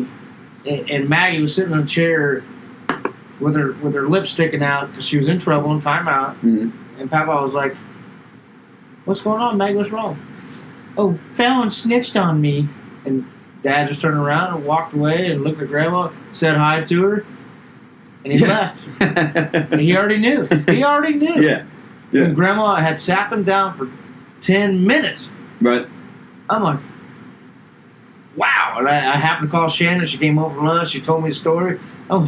And Maggie was sitting in a chair with her lips sticking out because she was in trouble in timeout. Mm-hmm. And Papa was like, what's going on, Maggie? What's wrong? Oh, Fallon snitched on me. And Dad just turned around and walked away and looked at Grandma, said hi to her, and he left. And he already knew. Yeah. And Grandma had sat them down for 10 minutes. Right. I'm like, wow. And I happened to call Shannon. She came over for lunch. She told me the story. Oh,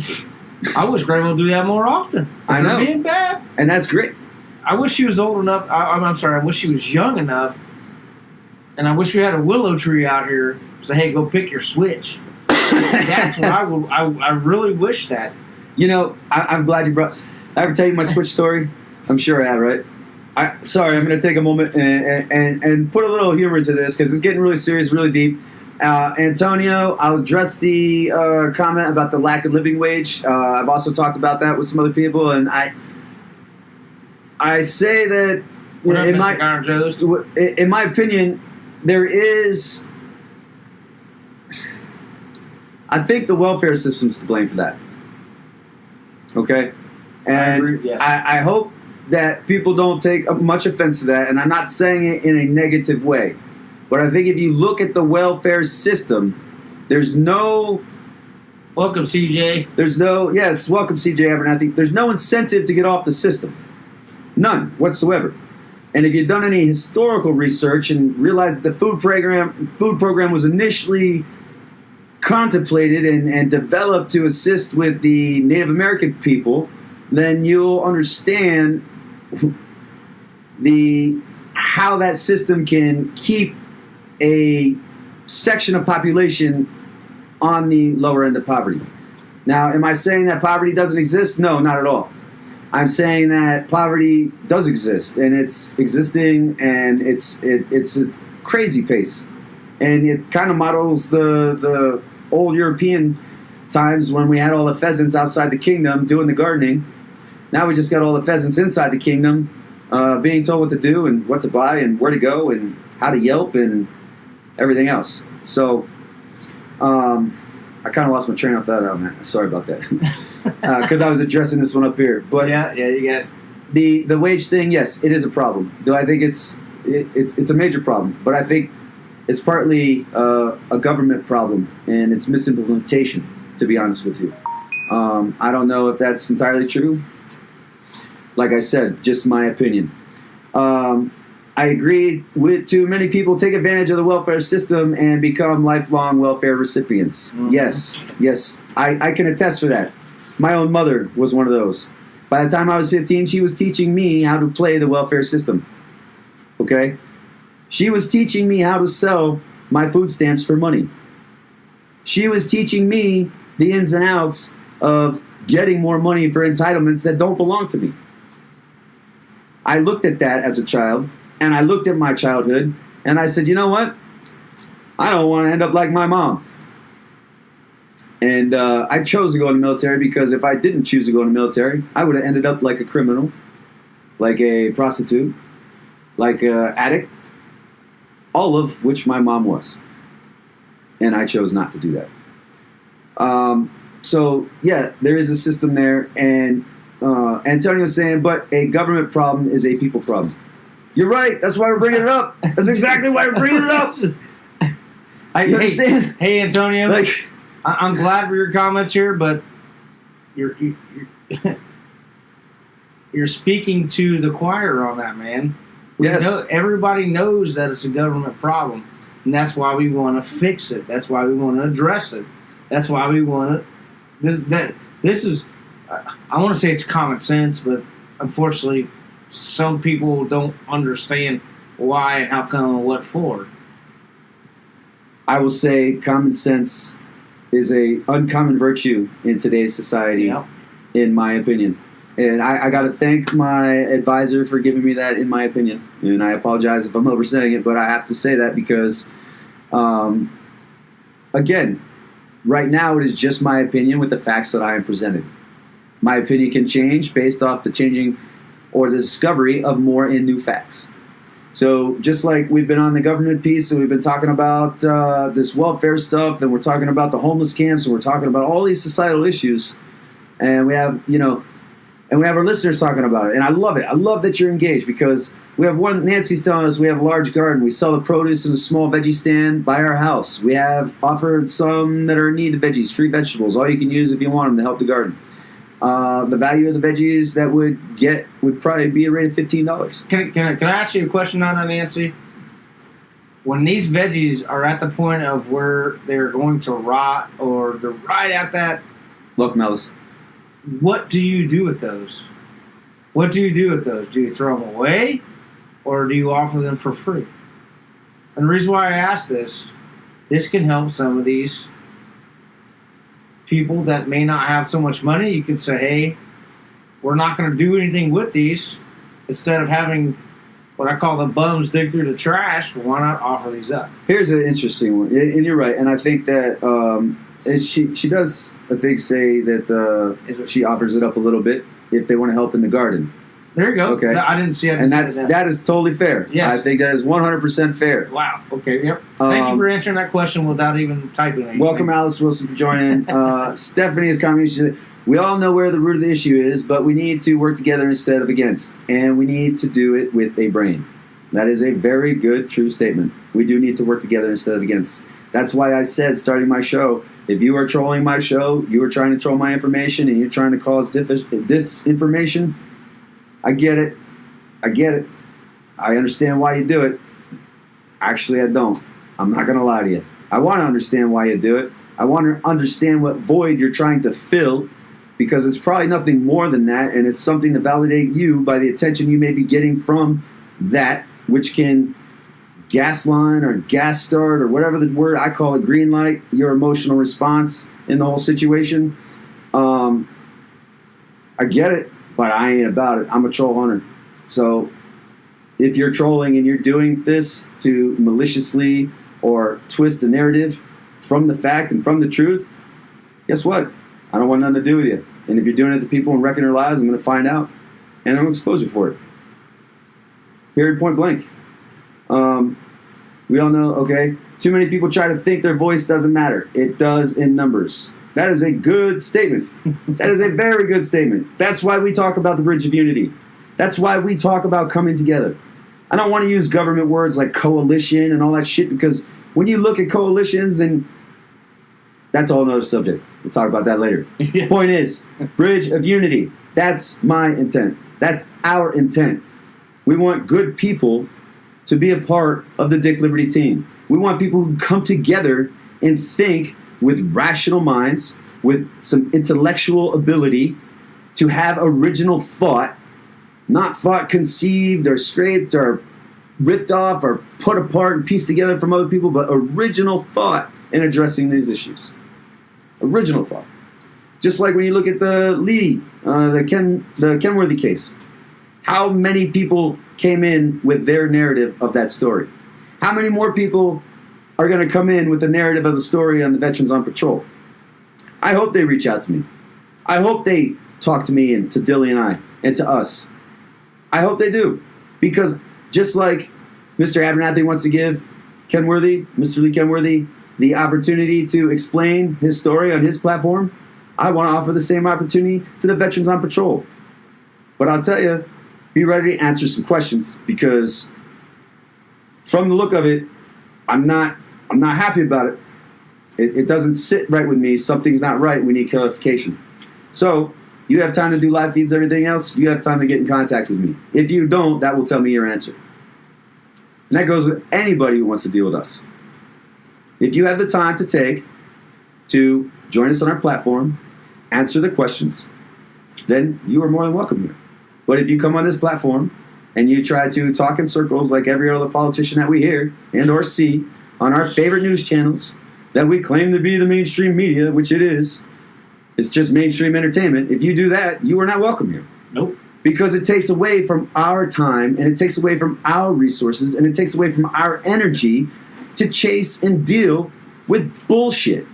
I wish Grandma would do that more often. I know. Being bad. And that's great. I wish she was old enough. I'm sorry. I wish she was young enough. And I wish we had a willow tree out here. Say, hey, go pick your switch. That's what I really wish that. You know, I'm glad you brought. I ever tell you my Switch story? I'm sure I have, right? Sorry, I'm going to take a moment and put a little humor into this because it's getting really serious, really deep. Antonio, I'll address the comment about the lack of living wage. I've also talked about that with some other people, and I say that in my opinion, there is. I think the welfare system's to blame for that. Okay, and I hope that people don't take much offense to that, and I'm not saying it in a negative way. But I think if you look at the welfare system, there's no... Welcome, CJ. Welcome, CJ Abernathy. There's no incentive to get off the system. None whatsoever. And if you've done any historical research and realized that the food program was initially contemplated and developed to assist with the Native American people, then you'll understand how that system can keep a section of population on the lower end of poverty. Now, am I saying that poverty doesn't exist? No, not at all. I'm saying that poverty does exist, and it's existing, and it's crazy pace, and it kind of models the old European times when we had all the pheasants outside the kingdom doing the gardening. Now we just got all the pheasants inside the kingdom, being told what to do and what to buy and where to go and how to Yelp and everything else. So I kind of lost my train of thought on that. Sorry about that. Because I was addressing this one up here. But yeah, you got the wage thing. Yes, it is a problem. Though I think it's a major problem. But I think it's partly a government problem and it's misimplementation. To be honest with you, I don't know if that's entirely true. Like I said, just my opinion. I agree with too many people take advantage of the welfare system and become lifelong welfare recipients. Mm-hmm. Yes. I can attest for that. My own mother was one of those. By the time I was 15, she was teaching me how to play the welfare system. Okay? She was teaching me how to sell my food stamps for money. She was teaching me the ins and outs of getting more money for entitlements that don't belong to me. I looked at that as a child, and I looked at my childhood, and I said, you know what? I don't want to end up like my mom. And I chose to go in the military because if I didn't choose to go in the military, I would have ended up like a criminal, like a prostitute, like an addict, all of which my mom was. And I chose not to do that. So, yeah, there is a system there, and Antonio was saying, but a government problem is a people problem. You're right. That's why we're bringing it up. That's exactly why we're bringing it up. You understand? Hey, Antonio. I'm glad for your comments here, but you're speaking to the choir on that, man. Yes. Everybody knows that it's a government problem, and that's why we want to fix it. That's why we want to address it. That's why we want to. This is. I want to say it's common sense, but unfortunately, some people don't understand why and how come and what for. I will say common sense is a uncommon virtue in today's society, yep. In my opinion. And I got to thank my advisor for giving me that in my opinion. And I apologize if I'm oversaying it, but I have to say that because, again, right now it is just my opinion with the facts that I am presented. My opinion can change based off the changing or the discovery of more and new facts. So just like we've been on the government piece and we've been talking about this welfare stuff and we're talking about the homeless camps and we're talking about all these societal issues and we have, and we have our listeners talking about it. And I love it. I love that you're engaged because we have Nancy's telling us we have a large garden. We sell the produce in a small veggie stand by our house. We have offered some that are in need of veggies, free vegetables, all you can use if you want them to help the garden. The value of the veggies that would probably be a rate of $15. Can I ask you a question on that, Nancy? When these veggies are at the point of where they're going to rot or they're right at that... Look, Mellis. What do you do with those? What do you do with those? Do you throw them away or do you offer them for free? And the reason why I ask this can help some of these people that may not have so much money. You can say, hey, we're not going to do anything with these. Instead of having what I call the bums dig through the trash, why not offer these up? Here's an interesting one, and you're right. And I think that she does, I think, say that she offers it up a little bit if they want to help in the garden. There you go. Okay, I didn't see it. And that is totally fair. Yes. I think that is 100% fair. Wow. Okay. Yep. Thank you for answering that question without even typing anything. Welcome, Alice Wilson, for joining. Stephanie is commenting. She said, we all know where the root of the issue is, but we need to work together instead of against, and we need to do it with a brain. That is a very good, true statement. We do need to work together instead of against. That's why I said, starting my show, if you are trolling my show, you are trying to troll my information, and you're trying to cause disinformation, I get it. I get it. I understand why you do it. Actually, I don't. I'm not going to lie to you. I want to understand why you do it. I want to understand what void you're trying to fill, because it's probably nothing more than that, and it's something to validate you by the attention you may be getting from that, which can gasline or gas start or whatever the word, I call it, green light, your emotional response in the whole situation. I get it, but I ain't about it. I'm a troll hunter. So if you're trolling and you're doing this to maliciously or twist a narrative from the fact and from the truth, guess what? I don't want nothing to do with you. And if you're doing it to people and wrecking their lives, I'm going to find out, and I'm going to expose you for it. Period, point blank. We all know, okay, too many people try to think their voice doesn't matter. It does in numbers. That is a good statement. That is a very good statement. That's why we talk about the bridge of unity. That's why we talk about coming together. I don't want to use government words like coalition and all that shit, because when you look at coalitions, and that's all another subject. We'll talk about that later. Yeah. Point is, bridge of unity. That's my intent. That's our intent. We want good people to be a part of the Dick Liberty team. We want people who come together and think with rational minds, with some intellectual ability, to have original thought, not thought conceived or scraped or ripped off or put apart and pieced together from other people, but original thought in addressing these issues. Original thought. Just like when you look at the Kenworthy case. How many people came in with their narrative of that story? How many more people are going to come in with the narrative of the story on the Veterans on Patrol? I hope they reach out to me. I hope they talk to me and to Dilly and I and to us. I hope they do. Because just like Mr. Abernathy wants to give Kenworthy, Mr. Lee Kenworthy, the opportunity to explain his story on his platform, I want to offer the same opportunity to the Veterans on Patrol. But I'll tell you, be ready to answer some questions, because from the look of it, I'm not happy about it. It doesn't sit right with me. Something's not right. We need clarification. So you have time to do live feeds, everything else. You have time to get in contact with me. If you don't, that will tell me your answer. And that goes with anybody who wants to deal with us. If you have the time to take to join us on our platform, answer the questions, then you are more than welcome here. But if you come on this platform and you try to talk in circles like every other politician that we hear and or see on our favorite news channels that we claim to be the mainstream media, which it is, it's just mainstream entertainment. If you do that, you are not welcome here. Nope. Because it takes away from our time, and it takes away from our resources, and it takes away from our energy to chase and deal with bullshit.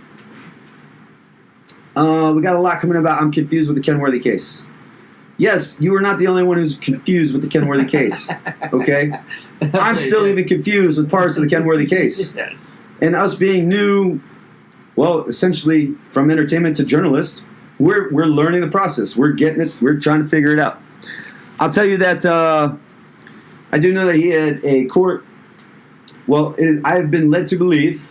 We got a lot coming about. I'm confused with the Kenworthy case. Yes, you are not the only one who's confused with the Kenworthy case, okay? I'm still even confused with parts of the Kenworthy case. Yes. And us being new, well, essentially from entertainment to journalist, we're learning the process. We're getting it. We're trying to figure it out. I'll tell you that I do know that he had a court. Well, I have been led to believe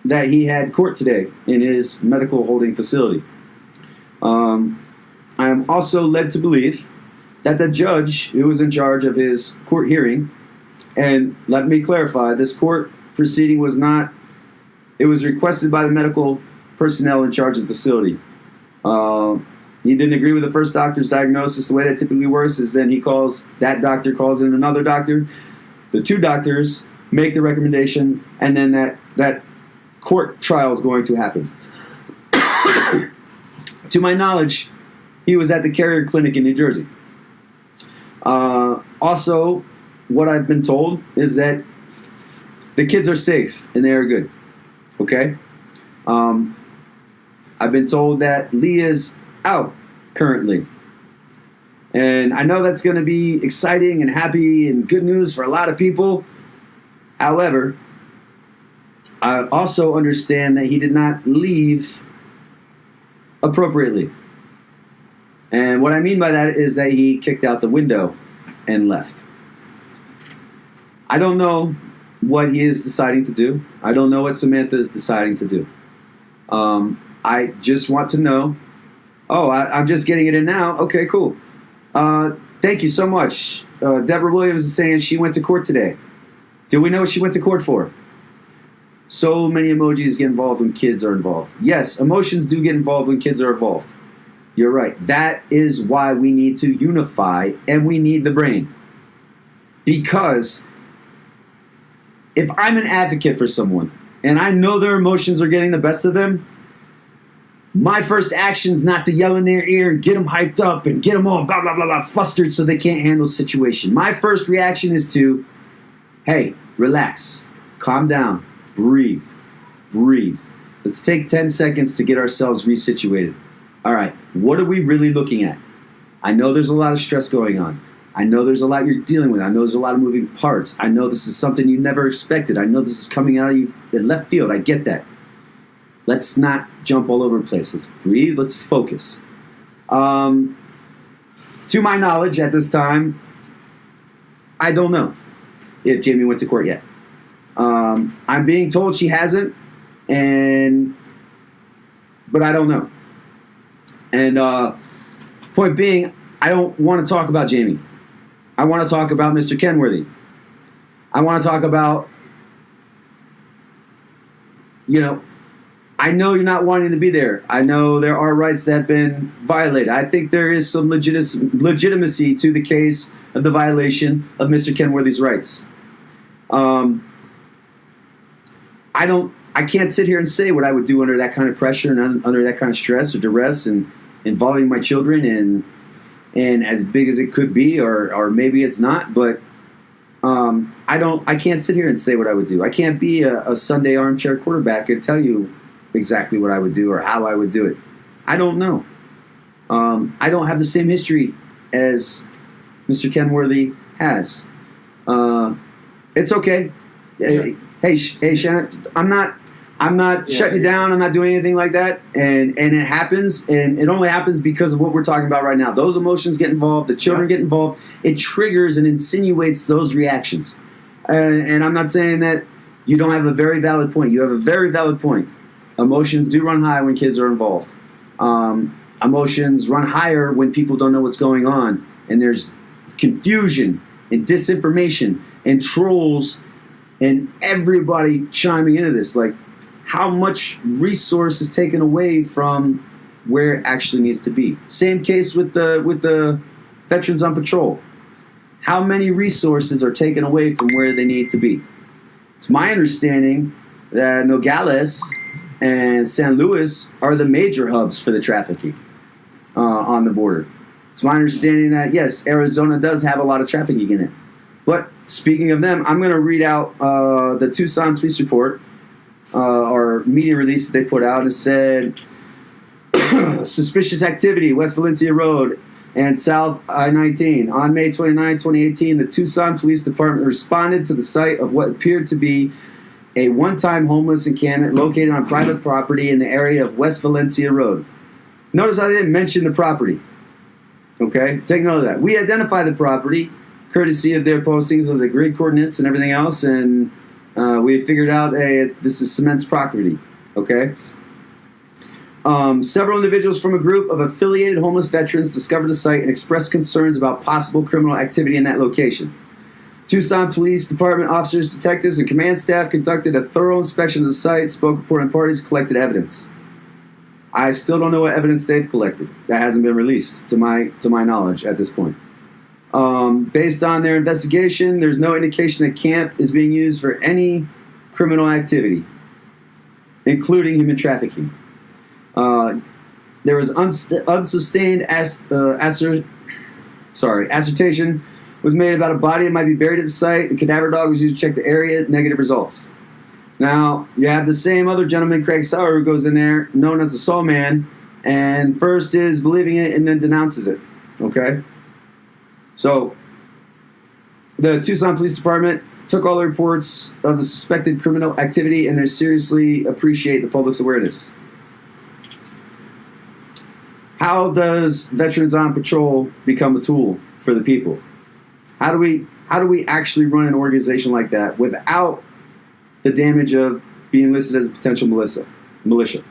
that he had court today in his medical holding facility. I am also led to believe that the judge who was in charge of his court hearing, and let me clarify, this court proceeding was not, it was requested by the medical personnel in charge of the facility. He didn't agree with the first doctor's diagnosis. The way that typically works is then that doctor calls in another doctor. The two doctors make the recommendation, and then that court trial is going to happen. To my knowledge, He was at the Carrier Clinic in New Jersey. Also, what I've been told is that the kids are safe and they are good. Okay? I've been told that Lee is out currently. And I know that's going to be exciting and happy and good news for a lot of people. However, I also understand that he did not leave appropriately. And what I mean by that is that he kicked out the window and left. I don't know what he is deciding to do. I don't know what Samantha is deciding to do. I just want to know. Oh, I'm just getting it in now. Okay, cool. Thank you so much. Deborah Williams is saying she went to court today. Do we know what she went to court for? So many emojis get involved when kids are involved. Yes, emotions do get involved when kids are involved. You're right. That is why we need to unify and we need the brain. Because if I'm an advocate for someone and I know their emotions are getting the best of them, my first action is not to yell in their ear and get them hyped up and get them all blah, blah, blah, blah, flustered so they can't handle the situation. My first reaction is to, hey, relax, calm down, breathe. Let's take 10 seconds to get ourselves resituated. All right, what are we really looking at? I know there's a lot of stress going on. I know there's a lot you're dealing with. I know there's a lot of moving parts. I know this is something you never expected. I know this is coming out of you in left field. I get that. Let's not jump all over the place. Let's breathe. Let's focus. To my knowledge, at this time, I don't know if Jamie went to court yet. I'm being told she hasn't, but I don't know. And point being, I don't want to talk about Jamie. I want to talk about Mr. Kenworthy. I want to talk about, I know you're not wanting to be there. I know there are rights that have been violated. I think there is some legitimacy to the case of the violation of Mr. Kenworthy's rights. I can't sit here and say what I would do under that kind of pressure and under that kind of stress or duress and involving my children and as big as it could be, or maybe it's not, but I can't sit here and say what I would do. I can't be a Sunday armchair quarterback and tell you exactly what I would do or how I would do it. I don't know. I don't have the same history as Mr. Kenworthy has. It's okay. Yeah. Hey, Shannon, I'm not shutting you down. I'm not doing anything like that. And it happens, and it only happens because of what we're talking about right now. Those emotions get involved. The children get involved. It triggers and insinuates those reactions. And I'm not saying that you don't have a very valid point. You have a very valid point. Emotions do run high when kids are involved. Emotions run higher when people don't know what's going on. And there's confusion and disinformation and trolls and everybody chiming into this. Like, how much resource is taken away from where it actually needs to be. Same case with the veterans on patrol. How many resources are taken away from where they need to be? It's my understanding that Nogales and San Luis are the major hubs for the trafficking on the border. It's my understanding that, yes, Arizona does have a lot of trafficking in it. But speaking of them, I'm going to read out the Tucson police report, or media release that they put out. It said, suspicious activity, West Valencia Road and South I-19. On May 29, 2018, the Tucson Police Department responded to the site of what appeared to be a one-time homeless encampment located on private property in the area of West Valencia Road. Notice I didn't mention the property. Okay? Take note of that. We identified the property, courtesy of their postings of the grid coordinates and everything else, and we figured out, hey, this is Cement's property. Okay? Several individuals from a group of affiliated homeless veterans discovered the site and expressed concerns about possible criminal activity in that location. Tucson Police Department officers, detectives, and command staff conducted a thorough inspection of the site, spoke with important parties, collected evidence. I still don't know what evidence they've collected. That hasn't been released to my knowledge at this point. Based on their investigation, there's no indication that camp is being used for any criminal activity, including human trafficking. there was unsustained assertion was made about a body that might be buried at the site. The cadaver dog was used to check the area. Negative results. Now, you have the same other gentleman, Craig Sauer, who goes in there, known as the Saw Man, and first is believing it and then denounces it. Okay? So, the Tucson Police Department took all the reports of the suspected criminal activity, and they seriously appreciate the public's awareness. How does Veterans on Patrol become a tool for the people? How do we actually run an organization like that without the damage of being listed as a potential militia?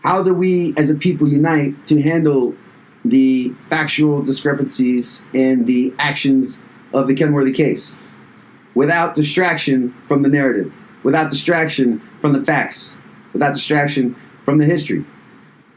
How do we, as a people, unite to handle the factual discrepancies and the actions of the Kenworthy case without distraction from the narrative, without distraction from the facts, without distraction from the history?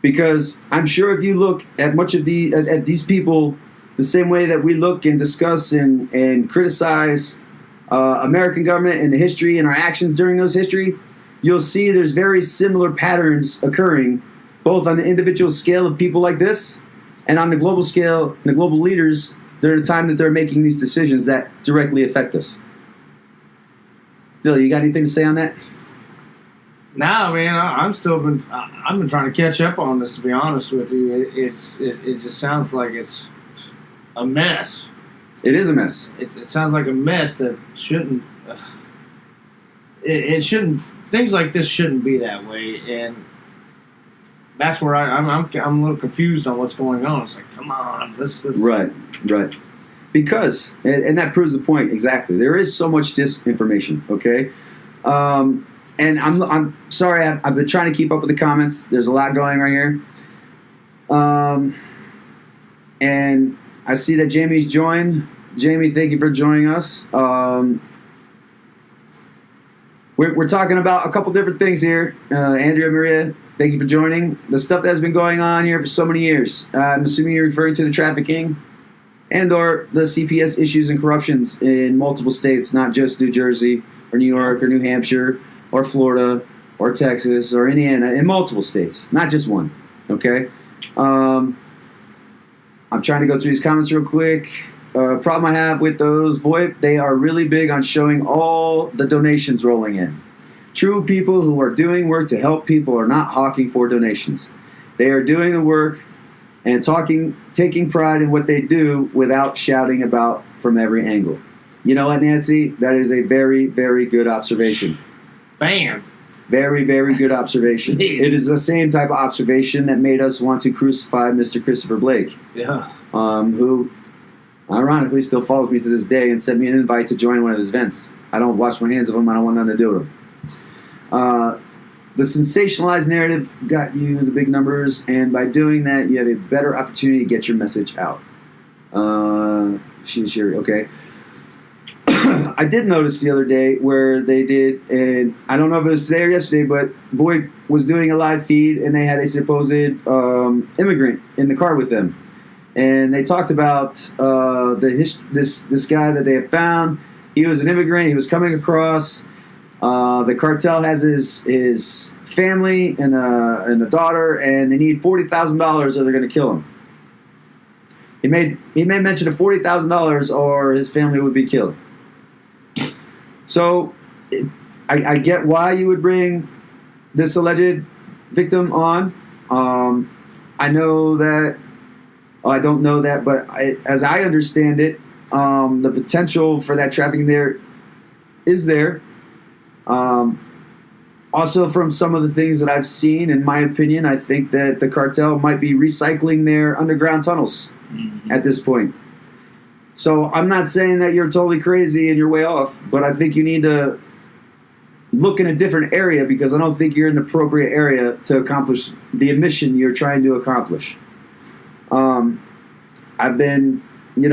Because I'm sure if you look at much of at these people the same way that we look and discuss and criticize American government and the history and our actions during those history, you'll see there's very similar patterns occurring both on the individual scale of people like this and on the global scale, the global leaders during the time that they're making these decisions that directly affect us. Dylan, you got anything to say on that? No, man, I've been trying to catch up on this, to be honest with you. It just sounds like it's a mess. It is a mess. It sounds like a mess that shouldn't. It shouldn't. Things like this shouldn't be that way, and that's where I'm a little confused on what's going on. It's like, come on, let's right. Because, and that proves the point exactly. There is so much disinformation. Okay, and I'm sorry. I've been trying to keep up with the comments. There's a lot going right here, and I see that Jamie's joined. Jamie, thank you for joining us. We're talking about a couple different things here. Andrea, Maria, thank you for joining. The stuff that has been going on here for so many years. I'm assuming you're referring to the trafficking and or the CPS issues and corruptions in multiple states, not just New Jersey or New York or New Hampshire or Florida or Texas or Indiana, in multiple states, not just one. Okay? I'm trying to go through these comments real quick. Problem I have with those VoIP, they are really big on showing all the donations rolling in. True people who are doing work to help people are not hawking for donations. They are doing the work and taking pride in what they do without shouting about from every angle. You know what, Nancy? That is a very, very good observation. Bam. Very, very good observation. It is the same type of observation that made us want to crucify Mr. Christopher Blake. Yeah. Who ironically still follows me to this day and sent me an invite to join one of his events. I don't wash my hands of him. I don't want nothing to do with him. The sensationalized narrative got you the big numbers, and by doing that, you have a better opportunity to get your message out. She's here. Okay. I did notice the other day where they did, and I don't know if it was today or yesterday, but Void was doing a live feed, and they had a supposed immigrant in the car with them. And they talked about this guy that they had found. He was an immigrant. He was coming across. The cartel has his family and a daughter, and they need $40,000 or they're going to kill him. He made mention of $40,000 or his family would be killed. So I get why you would bring this alleged victim on. I know that. I don't know that, but as I understand it, the potential for that trafficking there is there. Also, from some of the things that I've seen, in my opinion, I think that the cartel might be recycling their underground tunnels at this point. So I'm not saying that you're totally crazy and you're way off, but I think you need to look in a different area because I don't think you're in the appropriate area to accomplish the mission you're trying to accomplish.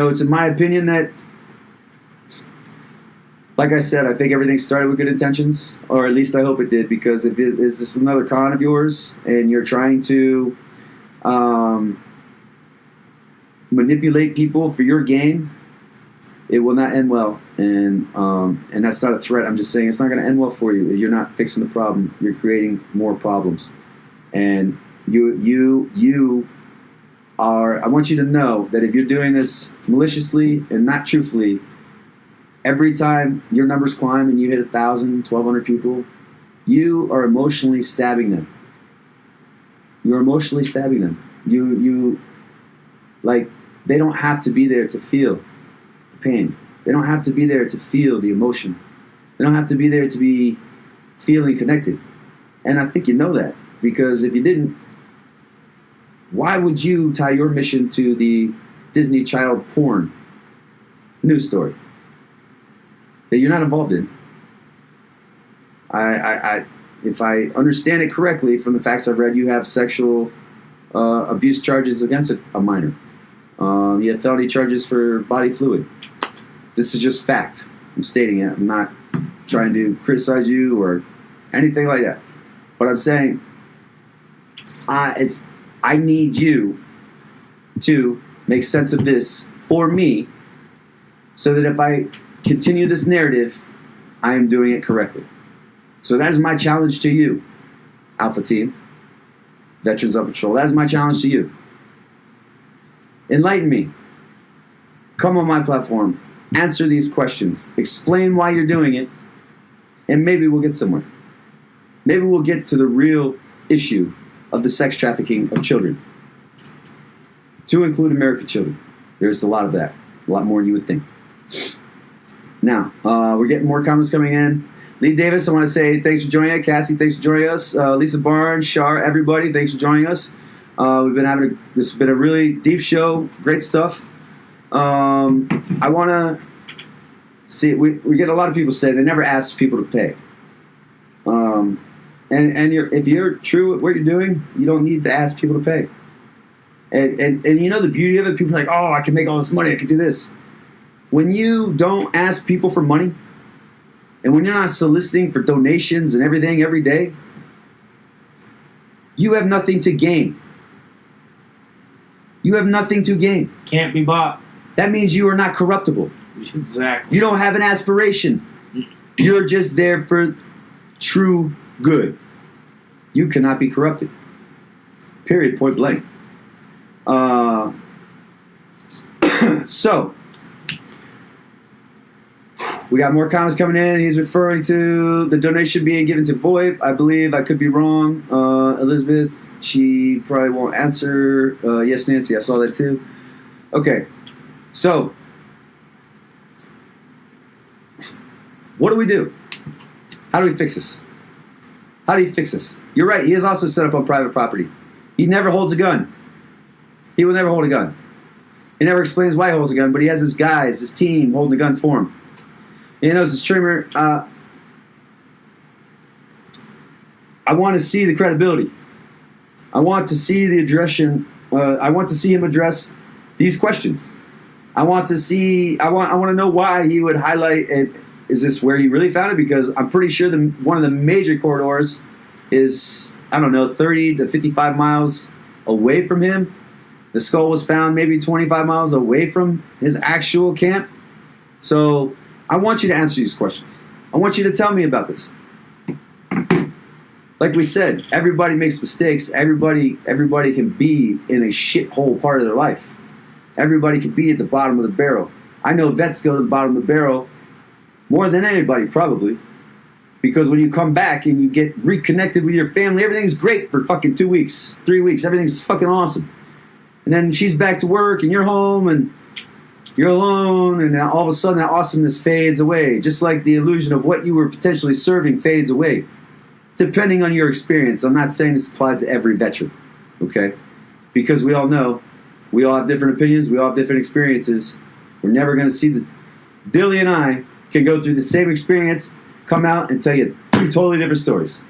It's in my opinion that, like I said, I think everything started with good intentions, or at least I hope it did, because if it is this another con of yours and you're trying to manipulate people for your gain, it will not end well. And that's not a threat. I'm just saying it's not going to end well for you. You're not fixing the problem. You're creating more problems. And You are. I want you to know that if you're doing this maliciously and not truthfully, every time your numbers climb and you hit 1,000, 1,200 people, you are emotionally stabbing them. You're emotionally stabbing them. You like, they don't have to be there to feel the pain. They don't have to be there to feel the emotion. They don't have to be there to be feeling connected. And I think you know that, because if you didn't, why would you tie your mission to the Disney child porn news story that you're not involved in? If I understand it correctly from the facts I've read, you have sexual abuse charges against a minor. You have felony charges for body fluid. This is just fact. I'm stating it. I'm not trying to criticize you or anything like that. But I'm saying, I need you to make sense of this for me, so that if I continue this narrative, I am doing it correctly. So that is my challenge to you, Alpha Team, Veterans of Patrol. That is my challenge to you. Enlighten me. Come on my platform. Answer these questions. Explain why you're doing it. And maybe we'll get somewhere. Maybe we'll get to the real issue of the sex trafficking of children. To include American children. There's a lot of that. A lot more than you would think. Now, we're getting more comments coming in. Lee Davis, I want to say thanks for joining us. Cassie, thanks for joining us. Lisa Barnes, Shar, everybody, thanks for joining us. We've been having this has been a really deep show. Great stuff. I want to see, we get a lot of people say they never ask people to pay. And if you're true at what you're doing, you don't need to ask people to pay. And you know the beauty of it, people are like, oh, I can make all this money, I can do this. When you don't ask people for money, and when you're not soliciting for donations and everything every day, you have nothing to gain. You have nothing to gain. Can't be bought. That means you are not corruptible. Exactly. You don't have an aspiration. You're just there for true good. You cannot be corrupted. Period. Point blank. So, we got more comments coming in. He's referring to the donation being given to VoIP. I believe, I could be wrong. Elizabeth, she probably won't answer. Yes, Nancy, I saw that too. Okay, so what do we do? How do we fix this? How do you fix this? You're right, he is also set up on private property. He never holds a gun. He will never hold a gun. He never explains why he holds a gun, but he has his guys, his team, holding the guns for him. He knows the streamer. I want to see the credibility. I want to see the aggression. I want to see him address these questions. I want to see. I want to know why he would highlight it. Is this where he really found it? Because I'm pretty sure one of the major corridors is, I don't know, 30 to 55 miles away from him. The skull was found maybe 25 miles away from his actual camp. So I want you to answer these questions. I want you to tell me about this. Like we said, everybody makes mistakes. Everybody can be in a shithole part of their life. Everybody can be at the bottom of the barrel. I know vets go to the bottom of the barrel more than anybody, probably. Because when you come back and you get reconnected with your family, everything's great for fucking 2 weeks, 3 weeks. Everything's fucking awesome. And then she's back to work and you're home and you're alone, and now all of a sudden that awesomeness fades away. Just like the illusion of what you were potentially serving fades away. Depending on your experience. I'm not saying this applies to every veteran. Okay? Because we all know, we all have different opinions, we all have different experiences. We're never going to see the... Dilly and I can go through the same experience, come out and tell you two totally different stories.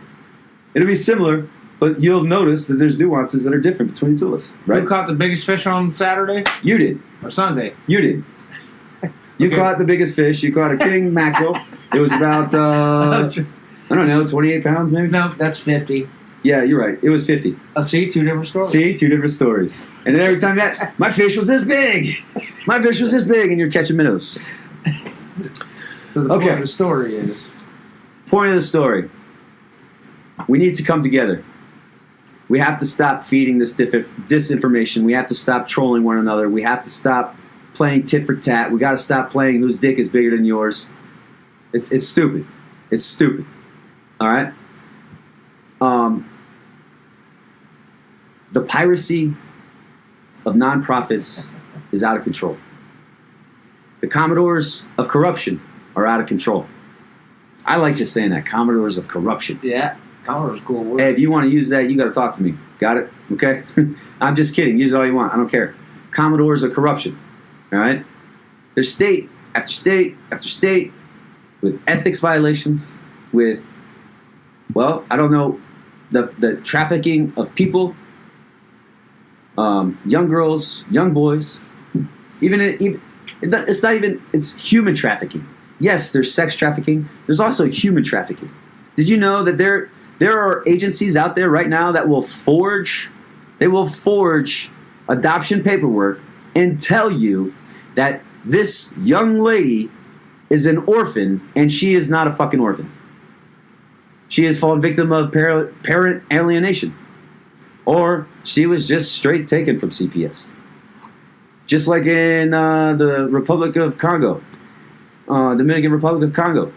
It'll be similar, but you'll notice that there's nuances that are different between the two of us. Right? Who caught the biggest fish on Saturday? You did. Or Sunday? You did. You caught the biggest fish. You caught a king mackerel. It was about, I don't know, 28 pounds maybe? No, that's 50. Yeah, you're right. It was 50. See, two different stories. See, two different stories. And then every time my fish was this big. My fish was this big, and you're catching minnows. So the point of the story is? Point of the story. We need to come together. We have to stop feeding this disinformation. We have to stop trolling one another. We have to stop playing tit for tat. We got to stop playing whose dick is bigger than yours. It's stupid. It's stupid. All right? The piracy of nonprofits is out of control. The Commodores of corruption are out of control. I like just saying that. Commodores of corruption. Yeah, Commodore's a cool word. Hey, if you want to use that, you got to talk to me. Got it? Okay? I'm just kidding. Use it all you want. I don't care. Commodores of corruption. All right? There's state after state after state with ethics violations, with, well, I don't know, the trafficking of people, young girls, young boys, it's not even, it's human trafficking. Yes, there's sex trafficking. There's also human trafficking. Did you know that there are agencies out there right now that will forge adoption paperwork and tell you that this young lady is an orphan and she is not a fucking orphan. She has fallen victim of parent alienation. Or she was just straight taken from CPS. Just like in the Republic of Congo, Dominican Republic of Congo.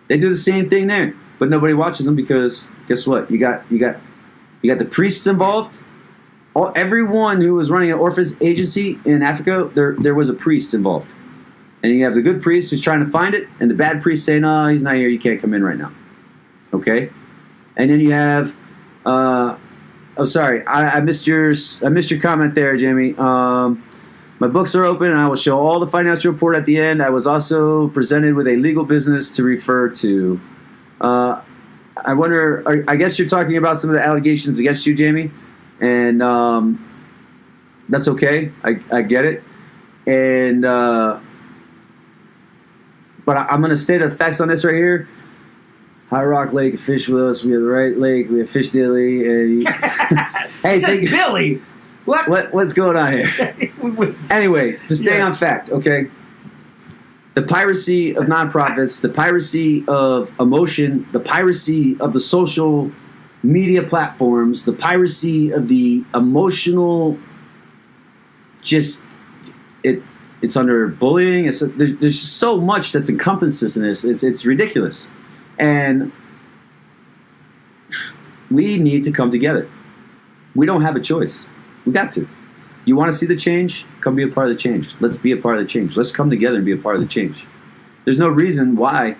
They do the same thing there, but nobody watches them because guess what? You got the priests involved. Everyone who was running an orphanage agency in Africa, there was a priest involved. And you have the good priest who's trying to find it, and the bad priest saying, "No, he's not here. You can't come in right now." Okay, and then you have. Sorry, I missed your comment there, Jamie. My books are open, and I will show all the financial report at the end. I was also presented with a legal business to refer to. I wonder. I guess you're talking about some of the allegations against you, Jamie, and that's okay. I get it, and but I'm going to state the facts on this right here. High Rock Lake, Fish Willis. We have the right lake. We have Fish Dilly. And hey, Billy. What's going on here? Anyway, to stay on fact, okay. The piracy of nonprofits, the piracy of emotion, the piracy of the social media platforms, the piracy of the emotional. It's under bullying. There's just so much that's encompasses in this. It's ridiculous. And we need to come together. We don't have a choice. We got to. You want to see the change? Come be a part of the change. Let's be a part of the change. Let's come together and be a part of the change. There's no reason why.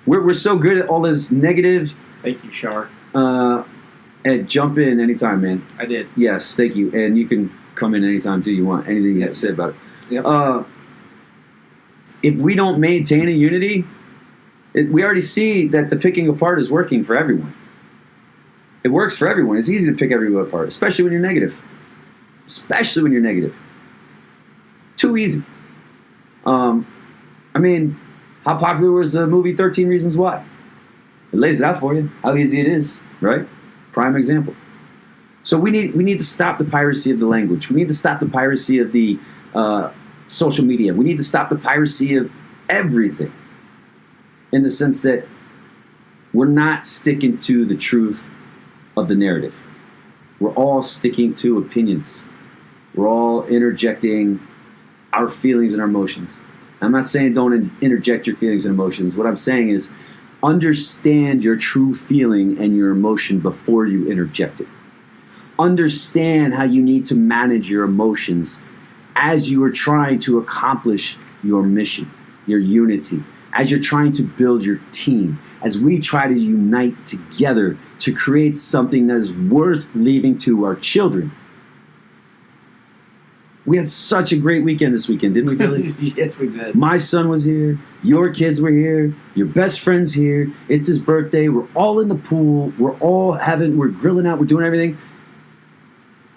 We're so good at all this negative. Thank you, Shar. And jump in anytime, man. I did. Yes, thank you. And you can come in anytime, too. You want anything you have to say about it. Yep. If we don't maintain a unity, we already see that the picking apart is working for everyone. It works for everyone. It's easy to pick everyone apart, especially when you're negative. Especially when you're negative. Too easy. I mean, how popular was the movie 13 Reasons Why? It lays it out for you, how easy it is, right? Prime example. So we need to stop the piracy of the language. We need to stop the piracy of the social media. We need to stop the piracy of everything. In the sense that we're not sticking to the truth of the narrative. We're all sticking to opinions. We're all interjecting our feelings and our emotions. I'm not saying don't interject your feelings and emotions. What I'm saying is understand your true feeling and your emotion before you interject it. Understand how you need to manage your emotions as you are trying to accomplish your mission, your unity, as you're trying to build your team, as we try to unite together to create something that is worth leaving to our children. We had such a great weekend this weekend, didn't we, Billy? Yes, we did. My son was here. Your kids were here. Your best friend's here. It's his birthday. We're all in the pool. We're grilling out. We're doing everything.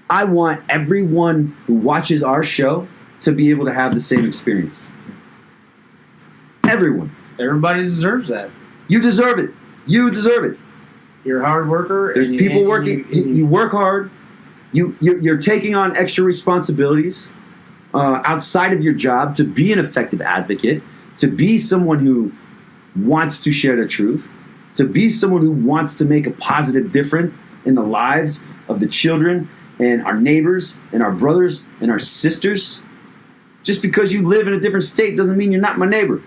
I want everyone who watches our show to be able to have the same experience. Everyone. Everybody deserves that. You deserve it. You deserve it. You're a hard worker. There's people working. You work hard. You're taking on extra responsibilities outside of your job to be an effective advocate, to be someone who wants to share the truth, to be someone who wants to make a positive difference in the lives of the children and our neighbors and our brothers and our sisters. Just because you live in a different state doesn't mean you're not my neighbor.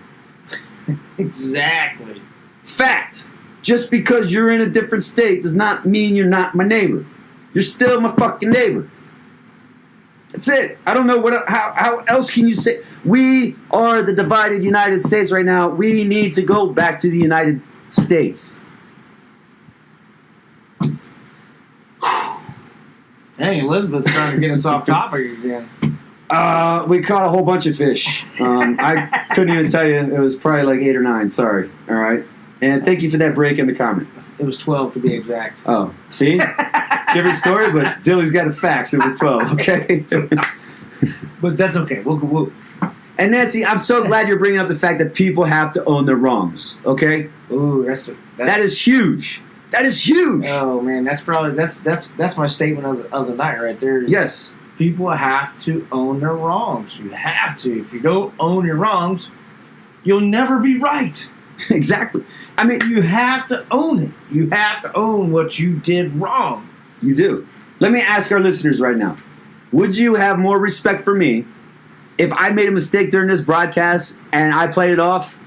Exactly. Fact. Just because you're in a different state does not mean you're not my neighbor. You're still my fucking neighbor. That's it. I don't know how else can you say. We are the divided United States right now. We need to go back to the United States. Hey, Elizabeth's trying to get us off topic again. We caught a whole bunch of fish. I couldn't even tell you. It was probably like 8 or 9. Sorry. All right. And thank you for that break in the comment. It was 12 to be exact. Oh, see? Different story, but Dilly's got the facts. It was 12, okay? But that's okay. We'll. And Nancy, I'm so glad you're bringing up the fact that people have to own their wrongs, okay? Ooh, that is huge. That is huge. Oh man, that's my statement of the night right there. Yes. People have to own their wrongs. You have to. If you don't own your wrongs, you'll never be right. Exactly. I mean, you have to own it. You have to own what you did wrong. You do. Let me ask our listeners right now. Would you have more respect for me if I made a mistake during this broadcast and I played it off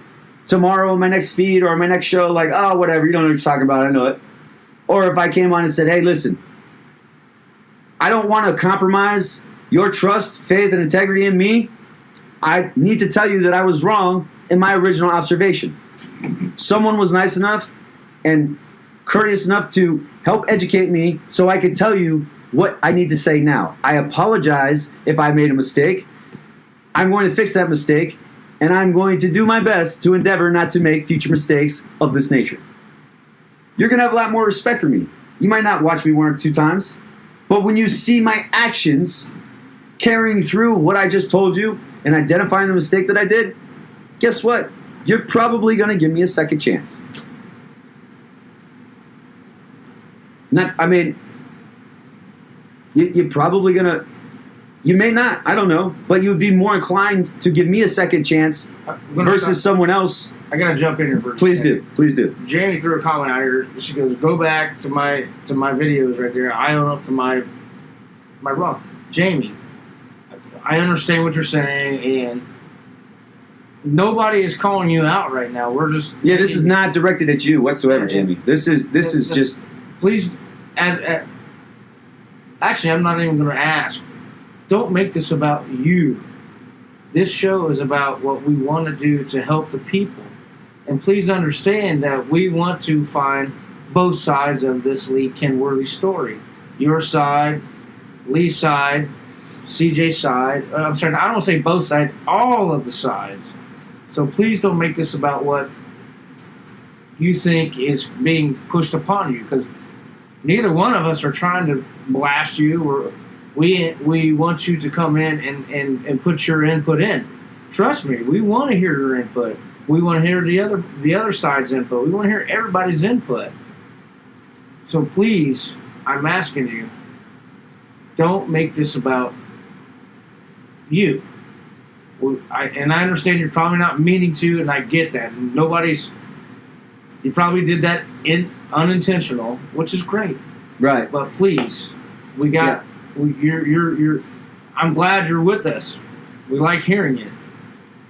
tomorrow in my next feed or my next show like, oh, whatever, you don't know what you're talking about, I know it. Or if I came on and said, hey, listen, I don't want to compromise your trust, faith, and integrity in me. I need to tell you that I was wrong in my original observation. Someone was nice enough and courteous enough to help educate me so I could tell you what I need to say now. I apologize if I made a mistake. I'm going to fix that mistake, and I'm going to do my best to endeavor not to make future mistakes of this nature. You're going to have a lot more respect for me. You might not watch me 1 or 2 times, but when you see my actions carrying through what I just told you and identifying the mistake that I did, guess what? You're probably going to give me a second chance. You're probably going to, you may not, I don't know, but you would be more inclined to give me a second chance versus someone else. I got to jump in here for a Please second. do. Please do. Jamie threw a comment out here. She goes, go back to my videos right there. I own up to my wrong. Jamie, I understand what you're saying, and nobody is calling you out right now. We're just this is not directed at you whatsoever, Jamie. This is just please. Actually, I'm not even going to ask. Don't make this about you. This show is about what we want to do to help the people, and please understand that we want to find both sides of this Lee Kenworthy story. Your side, Lee's side, CJ's side. I'm sorry, I don't want to say both sides. All of the sides. So please don't make this about what you think is being pushed upon you, because neither one of us are trying to blast you, or we want you to come in and put your input in. Trust me, we want to hear your input. We want to hear the other side's input. We want to hear everybody's input. So please, I'm asking you, don't make this about you. I understand you're probably not meaning to, and I get that. You probably did that unintentional, which is great. right. But please, I'm glad you're with us. We like hearing it.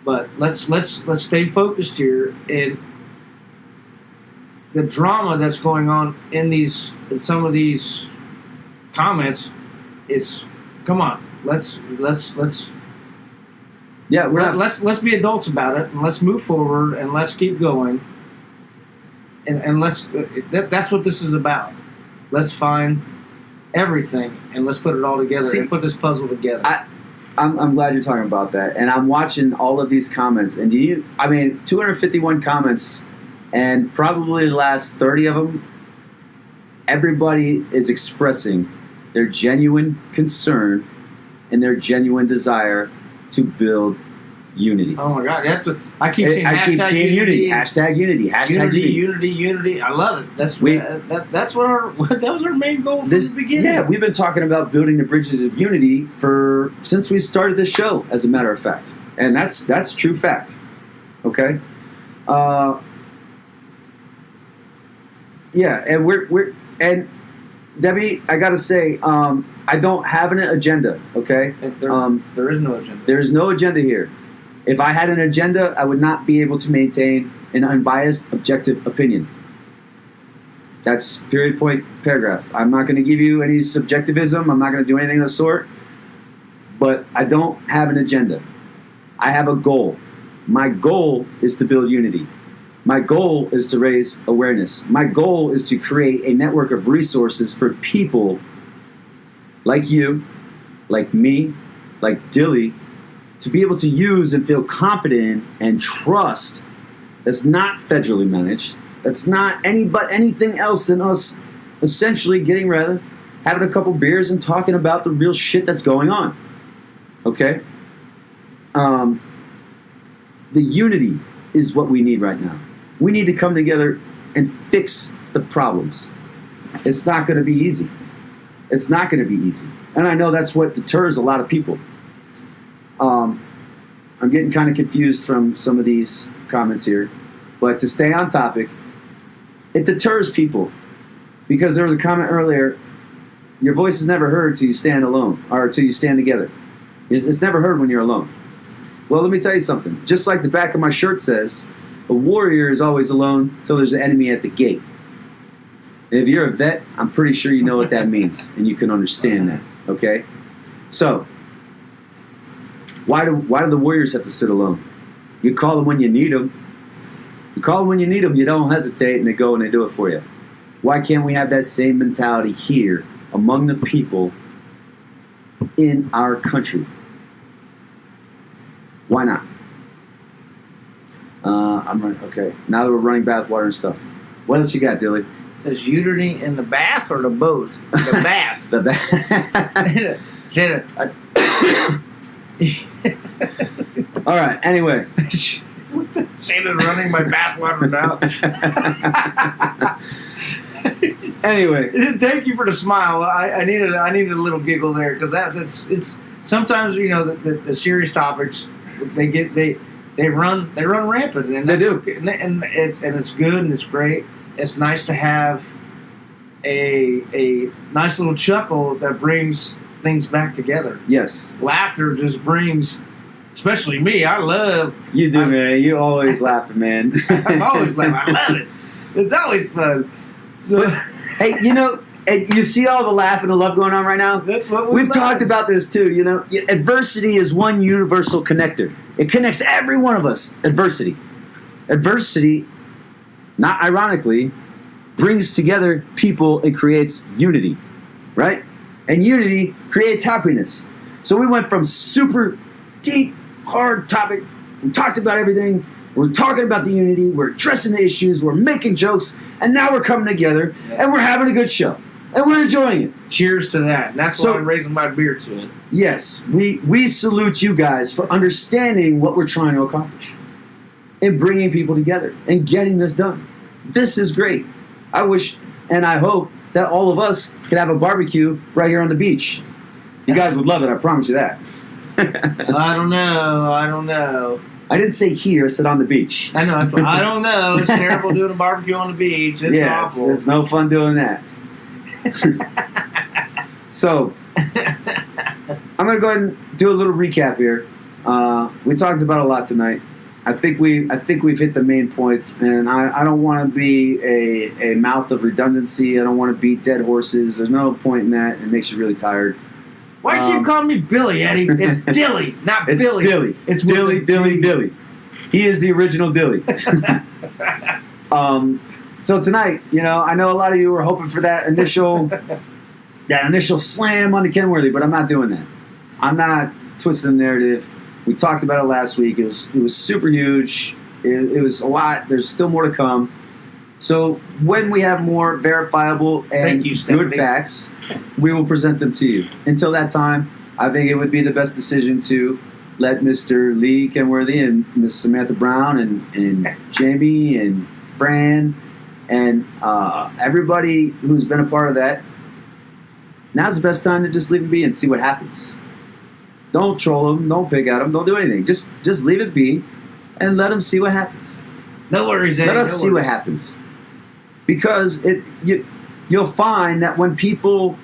But let's stay focused here. And the drama that's going on in some of these comments, come on. Let's be adults about it, and let's move forward, and let's keep going, and that's what this is about. Let's find everything, and let's put it all together and put this puzzle together. I'm glad you're talking about that, and I'm watching all of these comments, and 251 comments, and probably the last 30 of them, everybody is expressing their genuine concern and their genuine desire to build unity. Oh my God, I keep saying unity. Hashtag unity. Hashtag unity. I love it. That was our main goal from the beginning. Yeah, we've been talking about building the bridges of unity since we started this show, as a matter of fact, and that's true fact. Okay. And Debbie, I gotta say, I don't have an agenda. Okay, There is no agenda. there is no agenda here. If I had an agenda, I would not be able to maintain an unbiased, objective opinion. That's period, point, paragraph. I'm not going to give you any subjectivism. I'm not going to do anything of the sort. But I don't have an agenda. I have a goal. My goal is to build unity. My goal is to raise awareness. My goal is to create a network of resources for people like you, like me, like Dilly, to be able to use and feel confident in and trust that's not federally managed, that's not anything else than us essentially getting together, having a couple beers and talking about the real shit that's going on. Okay? The unity is what we need right now. We need to come together and fix the problems. It's not going to be easy. It's not going to be easy. And I know that's what deters a lot of people. I'm getting kind of confused from some of these comments here. But to stay on topic, it deters people. Because there was a comment earlier, your voice is never heard till you stand alone, or till you stand together. It's never heard when you're alone. Well, let me tell you something. Just like the back of my shirt says, a warrior is always alone till there's an enemy at the gate. And if you're a vet, I'm pretty sure you know what that means, and you can understand that, okay? So, why do the warriors have to sit alone? You call them when you need them. You call them when you need them, you don't hesitate, and they go and they do it for you. Why can't we have that same mentality here among the people in our country? Why not? Okay. Now that we're running bathwater and stuff, what else you got, Dilly? It says unity in the bath or the both? The bath. The bath. All right. Anyway. Shannon's running my bathwater now. Anyway, thank you for the smile. I needed a little giggle there because it's sometimes the serious topics they run rampant and they do and it's good and it's great. It's nice to have a nice little chuckle that brings things back together. Yes, laughter just brings, especially me. I love you do, man. You always laughing, man. I'm always laughing. I love it. It's always fun. So, hey, and you see all the laugh and the love going on right now? That's what we've talked about this too. Adversity is one universal connector. It connects every one of us. Adversity, not ironically, brings together people and creates unity, right? And unity creates happiness. So we went from super deep, hard topic. We talked about everything. We're talking about the unity. We're addressing the issues. We're making jokes. And now we're coming together and we're having a good show. And we're enjoying it. Cheers to that. And that's why I'm raising my beer to it. Yes, we salute you guys for understanding what we're trying to accomplish and bringing people together and getting this done. This is great. I wish and I hope that all of us could have a barbecue right here on the beach. You guys would love it. I promise you that. I don't know. I didn't say here. I said on the beach. I know. I don't know. It's terrible doing a barbecue on the beach. It's awful. It's no fun doing that. So, I'm going to go ahead and do a little recap here. We talked about a lot tonight. I think we've hit the main points, and I don't want to be a mouth of redundancy. I don't want to beat dead horses. There's no point in that. It makes you really tired. Why do you keep calling me Billy, Eddie? It's Dilly, not it's Billy. Dilly. It's Dilly. He is the original Dilly. So tonight, I know a lot of you were hoping for that initial slam on the Kenworthy, but I'm not doing that. I'm not twisting the narrative. We talked about it last week. It was super huge. It was a lot. There's still more to come. So when we have more verifiable and good facts, we will present them to you. Until that time, I think it would be the best decision to let Mr. Lee Kenworthy and Miss Samantha Brown and Jamie and Fran and everybody who's been a part of that, now's the best time to just leave it be and see what happens. Don't troll them. Don't pick at them. Don't do anything. Just leave it be and let them see what happens. No worries, Eddie. Let us see what happens. Because you'll find that when people,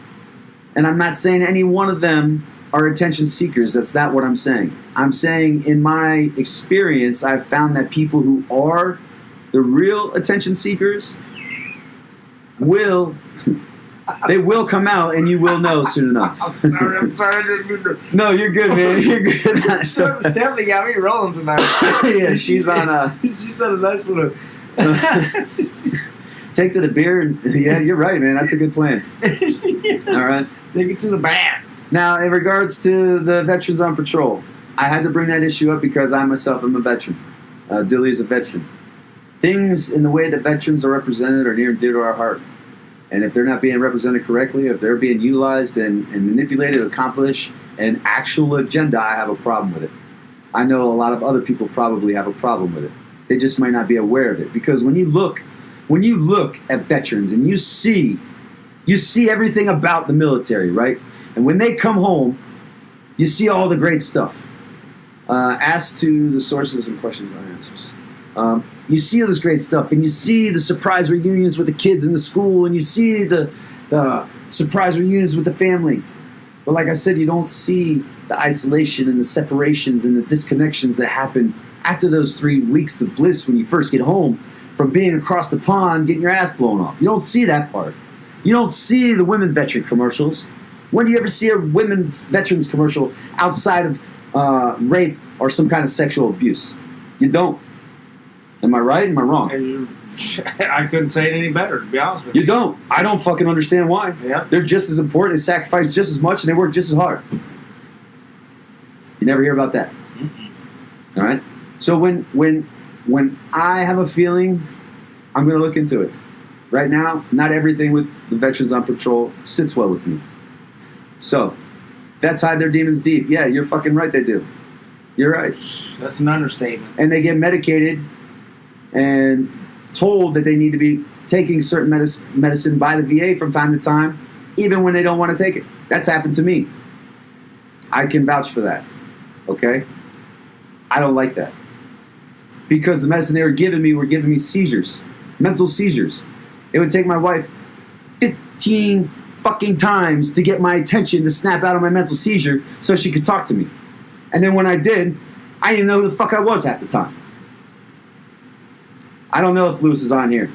and I'm not saying any one of them are attention seekers, that's not what I'm saying. I'm saying in my experience, I've found that people who are the real attention seekers will come out, and you will know soon enough. I'm sorry. No, you're good, man. You're good. So, Stephanie got me rolling tonight. Yeah, she's on a nice little. Take to the beer. And, yeah, you're right, man. That's a good plan. Yes. All right. Take it to the bath. Now, in regards to the veterans on patrol, I had to bring that issue up because I myself am a veteran. Dilly is a veteran. Things in the way that veterans are represented are near and dear to our heart. And if they're not being represented correctly, if they're being utilized and manipulated to accomplish an actual agenda, I have a problem with it. I know a lot of other people probably have a problem with it. They just might not be aware of it. Because when you look at veterans and you see everything about the military, right? And when they come home, you see all the great stuff. As to the sources and questions and answers. You see all this great stuff, and you see the surprise reunions with the kids in the school, and you see the surprise reunions with the family. But like I said, you don't see the isolation and the separations and the disconnections that happen after those 3 weeks of bliss when you first get home from being across the pond getting your ass blown off. You don't see that part. You don't see the women veteran commercials. When do you ever see a women's veterans commercial outside of rape or some kind of sexual abuse? You don't. Am I right? Am I wrong? I couldn't say it any better, to be honest with you. You don't. I don't fucking understand why. Yeah. They're just as important. They sacrifice just as much, and they work just as hard. You never hear about that. Mm-mm. All right? So when I have a feeling, I'm going to look into it. Right now, not everything with the veterans on patrol sits well with me. So, vets hide their demons deep. Yeah, you're fucking right, they do. You're right. That's an understatement. And they get medicated and told that they need to be taking certain medicine by the VA from time to time, even when they don't want to take it. That's happened to me. I can vouch for that. Okay? I don't like that. Because the medicine they were giving me seizures. Mental seizures. It would take my wife 15 fucking times to get my attention to snap out of my mental seizure so she could talk to me. And then when I did, I didn't even know who the fuck I was half the time. I don't know if Lewis is on here,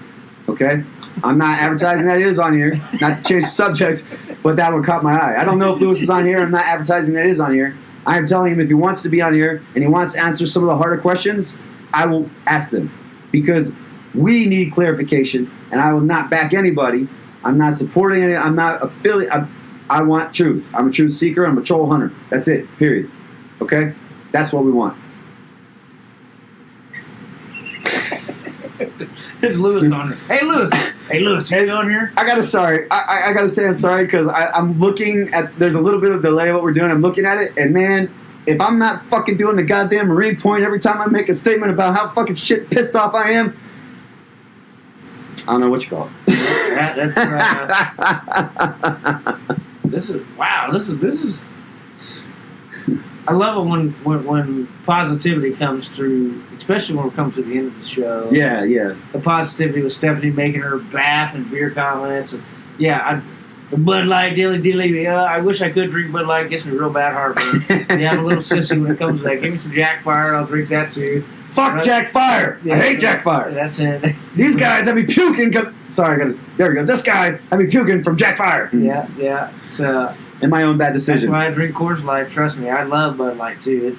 okay? I'm not advertising that he is on here, not to change the subject, but that one caught my eye. I don't know if Lewis is on here. I'm not advertising that he is on here. I am telling him if he wants to be on here and he wants to answer some of the harder questions, I will ask them. Because we need clarification, and I will not back anybody. I'm not supporting any. I'm not affiliate. I want truth. I'm a truth seeker. I'm a troll hunter. That's it, period. Okay? That's what we want. It's Lewis on here. Hey, Lewis. You on here? I gotta say I'm sorry because I'm looking at. There's a little bit of delay in what we're doing. I'm looking at it, and man, if I'm not fucking doing the goddamn Marine point every time I make a statement about how fucking shit pissed off I am, I don't know what you call it. This is. I love it when positivity comes through, especially when we come to the end of the show. Yeah. The positivity with Stephanie making her bath and beer comments. And the Bud Light, dilly. Yeah, I wish I could drink Bud Light. It gets me real bad heartburn. Yeah, I'm a little sissy when it comes to that. Give me some Jack Fire. I'll drink that too. Fuck right? Jack Fire. Yeah, I hate Jack Fire. That's it. These guys have me puking because. Sorry, there we go. This guy had me puking from Jack Fire. Yeah. So. And my own bad decision. That's why I drink Coors Light. Trust me, I love Bud Light too.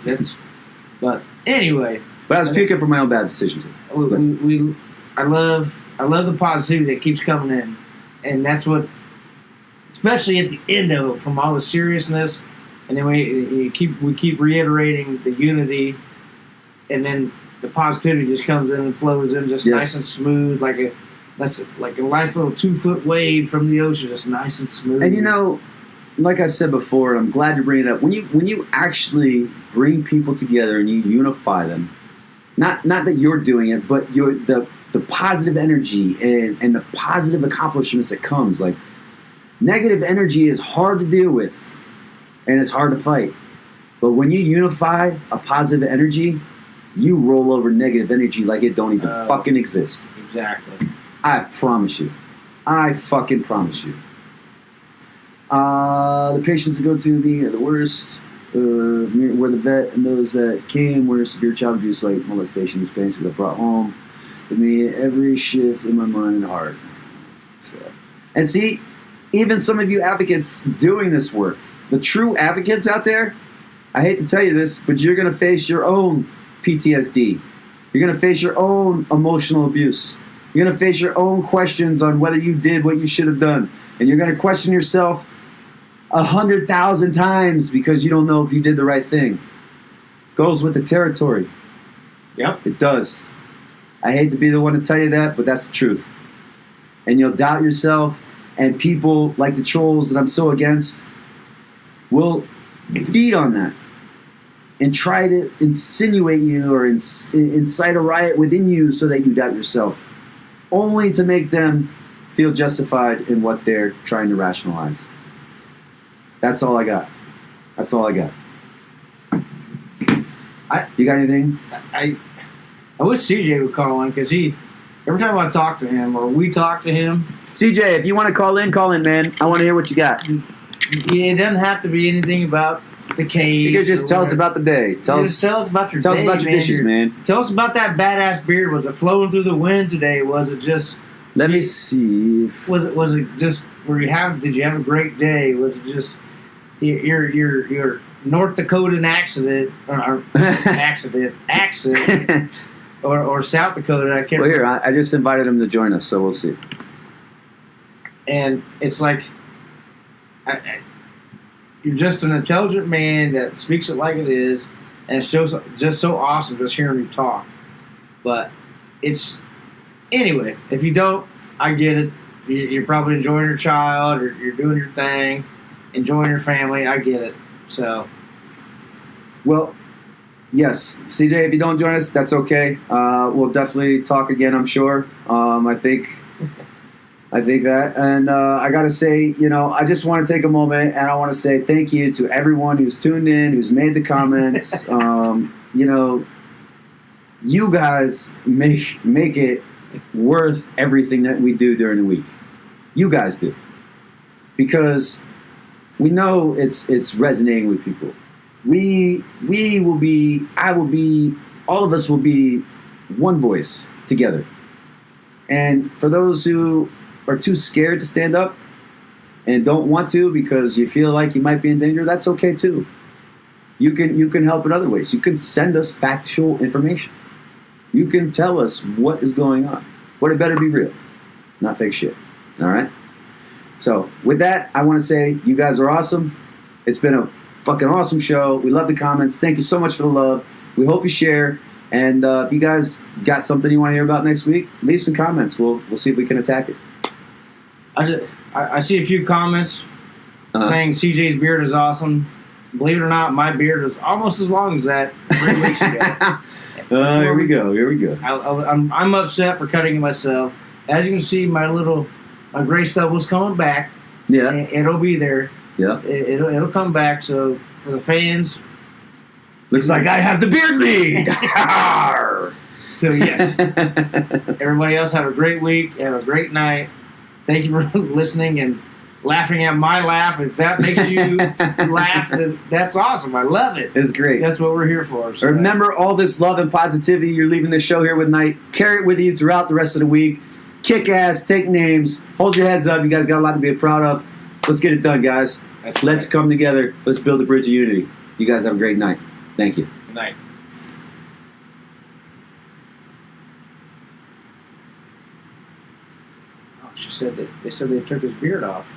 But anyway. But I was puking for my own bad decision too. I love the positivity that keeps coming in, and that's what, especially at the end of it, from all the seriousness, and then we keep reiterating the unity, and then the positivity just comes in and flows in just nice and smooth, like a nice little 2-foot wave from the ocean, just nice and smooth. And like I said before, and I'm glad you bring it up. When you actually bring people together and you unify them, not that you're doing it, but the positive energy and the positive accomplishments that comes. Like, negative energy is hard to deal with, and it's hard to fight. But when you unify a positive energy, you roll over negative energy like it don't even fucking exist. Exactly. I promise you. I fucking promise you. The patients that go to me are the worst. Where the vet and those that came where severe child abuse like molestation is basically brought home to me every shift in my mind and heart. So, and see, even some of you advocates doing this work, the true advocates out there, I hate to tell you this, but you're going to face your own PTSD. You're going to face your own emotional abuse. You're going to face your own questions on whether you did what you should have done. And you're going to question yourself 100,000 times because you don't know if you did the right thing. Goes with the territory. Yep. It does. I hate to be the one to tell you that, but that's the truth. And you'll doubt yourself, and people like the trolls that I'm so against will feed on that and try to insinuate you or incite a riot within you so that you doubt yourself, only to make them feel justified in what they're trying to rationalize. That's all I got. That's all I got. You got anything? I wish CJ would call in because every time I talk to him or we talk to him. CJ, if you want to call in, man. I want to hear what you got. It doesn't have to be anything about the case. You can just tell us about the day. Tell us about your day. Tell us about your dishes, man. Tell us about that badass beard. Was it flowing through the wind today? Was it just? Let me see. Was it just? Did you have a great day? Was it just your North Dakotan accent or South Dakota? I can't. Well, here I just invited him to join us, so we'll see. And it's like, you're just an intelligent man that speaks it like it is, and it's just so awesome just hearing you talk. But it's anyway. If you don't, I get it. You're probably enjoying your child, or you're doing your thing, enjoying your family. I get it. So, well, yes, CJ. If you don't join us, that's okay. We'll definitely talk again. I'm sure. I think that, and I gotta say, I just want to take a moment and I want to say thank you to everyone who's tuned in, who's made the comments. You guys make it worth everything that we do during the week. You guys do, because we know it's resonating with people. All of us will be one voice together. And for those who are too scared to stand up and don't want to because you feel like you might be in danger, that's okay too. You can help in other ways. You can send us factual information. You can tell us what is going on. But it better be real, not fake shit. All right? So with that, I want to say you guys are awesome. It's been a fucking awesome show. We love the comments. Thank you so much for the love. We hope you share. And if you guys got something you want to hear about next week, leave some comments. We'll see if we can attack it. I see a few comments saying CJ's beard is awesome. Believe it or not, my beard is almost as long as that 3 weeks ago. Here we go. I'm upset for cutting it myself. As you can see, my gray stubble's coming back. Yeah. It'll be there. Yeah. It'll come back. So for the fans, looks like I have the beard lead. So yes, everybody else have a great week. Have a great night. Thank you for listening and laughing at my laugh. If that makes you laugh, that's awesome. I love it. It's great. That's what we're here for. So remember all this love and positivity. You're leaving the show here with Night. Carry it with you throughout the rest of the week. Kick ass. Take names. Hold your heads up. You guys got a lot to be proud of. Let's get it done, guys. Let's come together. Let's build a bridge of unity. You guys have a great night. Thank you. Good night. Oh, they said they took his beard off.